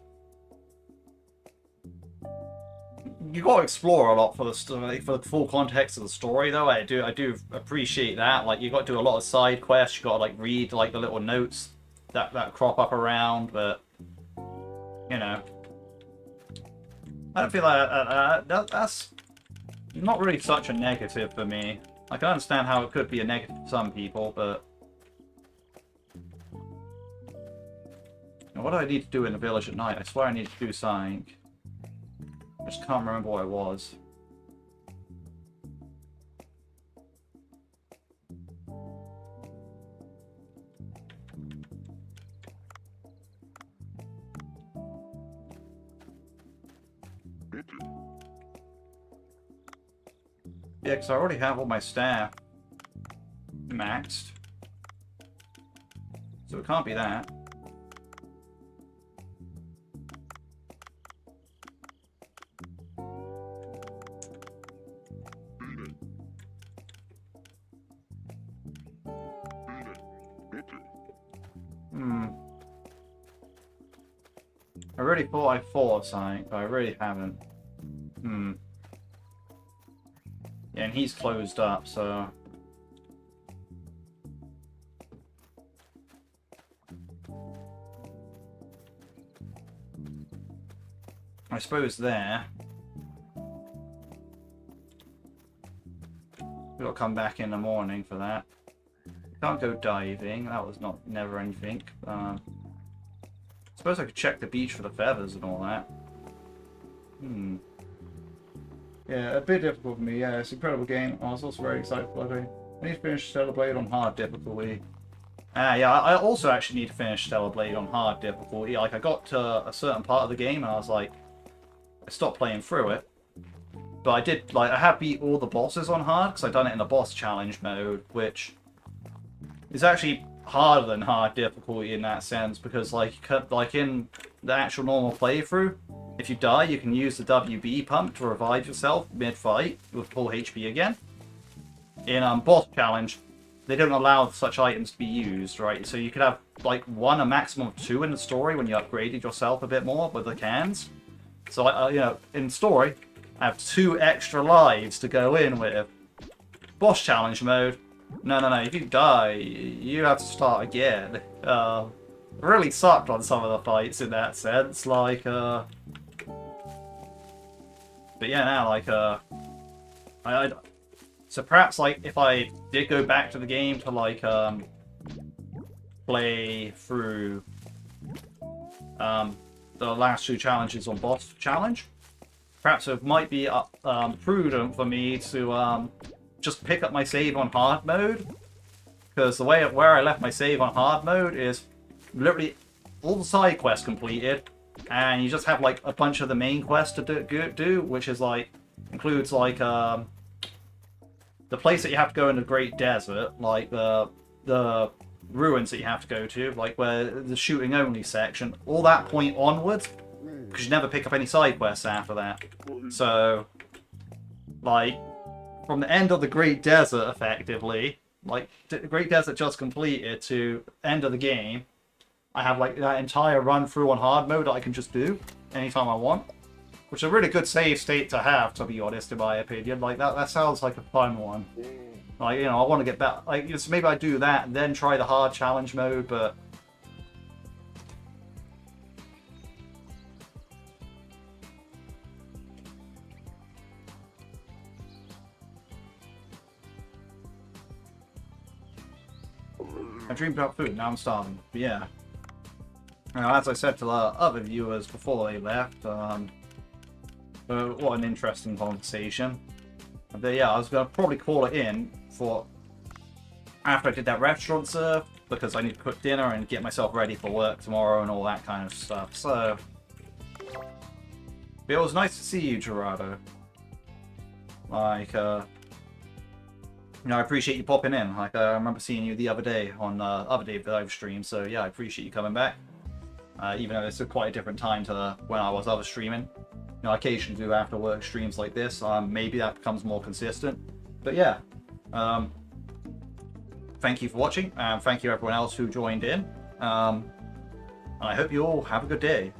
you got to explore a lot for the story, for the full context of the story, though. I do appreciate that. Like, you got to do a lot of side quests. You got to like read like the little notes that crop up around, but you know, I don't feel like that's not really such a negative for me. I can understand how it could be a negative for some people, but what do I need to do in the village at night? I swear I need to do something. I just can't remember what it was. Yeah, because I already have all my staff maxed. So it can't be that. I really thought I thought of something, but I really haven't. Yeah, and he's closed up, so... I suppose there... We'll come back in the morning for that. Can't go diving, that was never anything. Suppose I could check the beach for the feathers and all that. Yeah, a bit difficult for me. Yeah, it's an incredible game. I was also very excited for it. I need to finish Stellar Blade on hard difficulty. Yeah, I also actually need to finish Stellar Blade on hard difficulty. Like, I got to a certain part of the game and I was like, I stopped playing through it. But I did, like, I have beat all the bosses on hard because I've done it in the boss challenge mode, which is actually harder than hard difficulty in that sense, because like in the actual normal playthrough, if you die, you can use the WB pump to revive yourself mid-fight with full HP again. In boss challenge, they don't allow such items to be used, right? So you could have like a maximum of 2 in the story when you upgraded yourself a bit more with the cans. So you know, in story, I have 2 extra lives to go in with. Boss challenge mode, no. If you die, you have to start again. Really sucked on some of the fights in that sense. Like, but yeah, now like, so perhaps like if I did go back to the game to like play through the last 2 challenges on boss challenge, perhaps it might be prudent for me to just pick up my save on hard mode, because the way where I left my save on hard mode is literally all the side quests completed, and you just have like a bunch of the main quests to do, which is like includes like the place that you have to go in the Great Desert, like the ruins that you have to go to, like where the shooting only section, all that point onwards, because you never pick up any side quests after that. So like from the end of the Great Desert, effectively, like the Great Desert just completed to end of the game, I have like that entire run through on hard mode that I can just do anytime I want, which is a really good save state to have, to be honest, in my opinion. Like that sounds like a fun one. Like, you know, I want to get back, like, so maybe I do that and then try the hard challenge mode, but I dreamed about food, now I'm starving. But yeah. Now, as I said to the other viewers before they left, what an interesting conversation. But yeah, I was going to probably call it in for after I did that restaurant serve, because I need to cook dinner and get myself ready for work tomorrow and all that kind of stuff. So, but it was nice to see you, Gerardo. Like, I appreciate you popping in. Like, I remember seeing you the other day on other day live stream. So yeah, I appreciate you coming back. Even though this is quite a different time to when I was other streaming. I occasionally do after work streams like this. Maybe that becomes more consistent. But yeah, thank you for watching, and thank you everyone else who joined in. And I hope you all have a good day.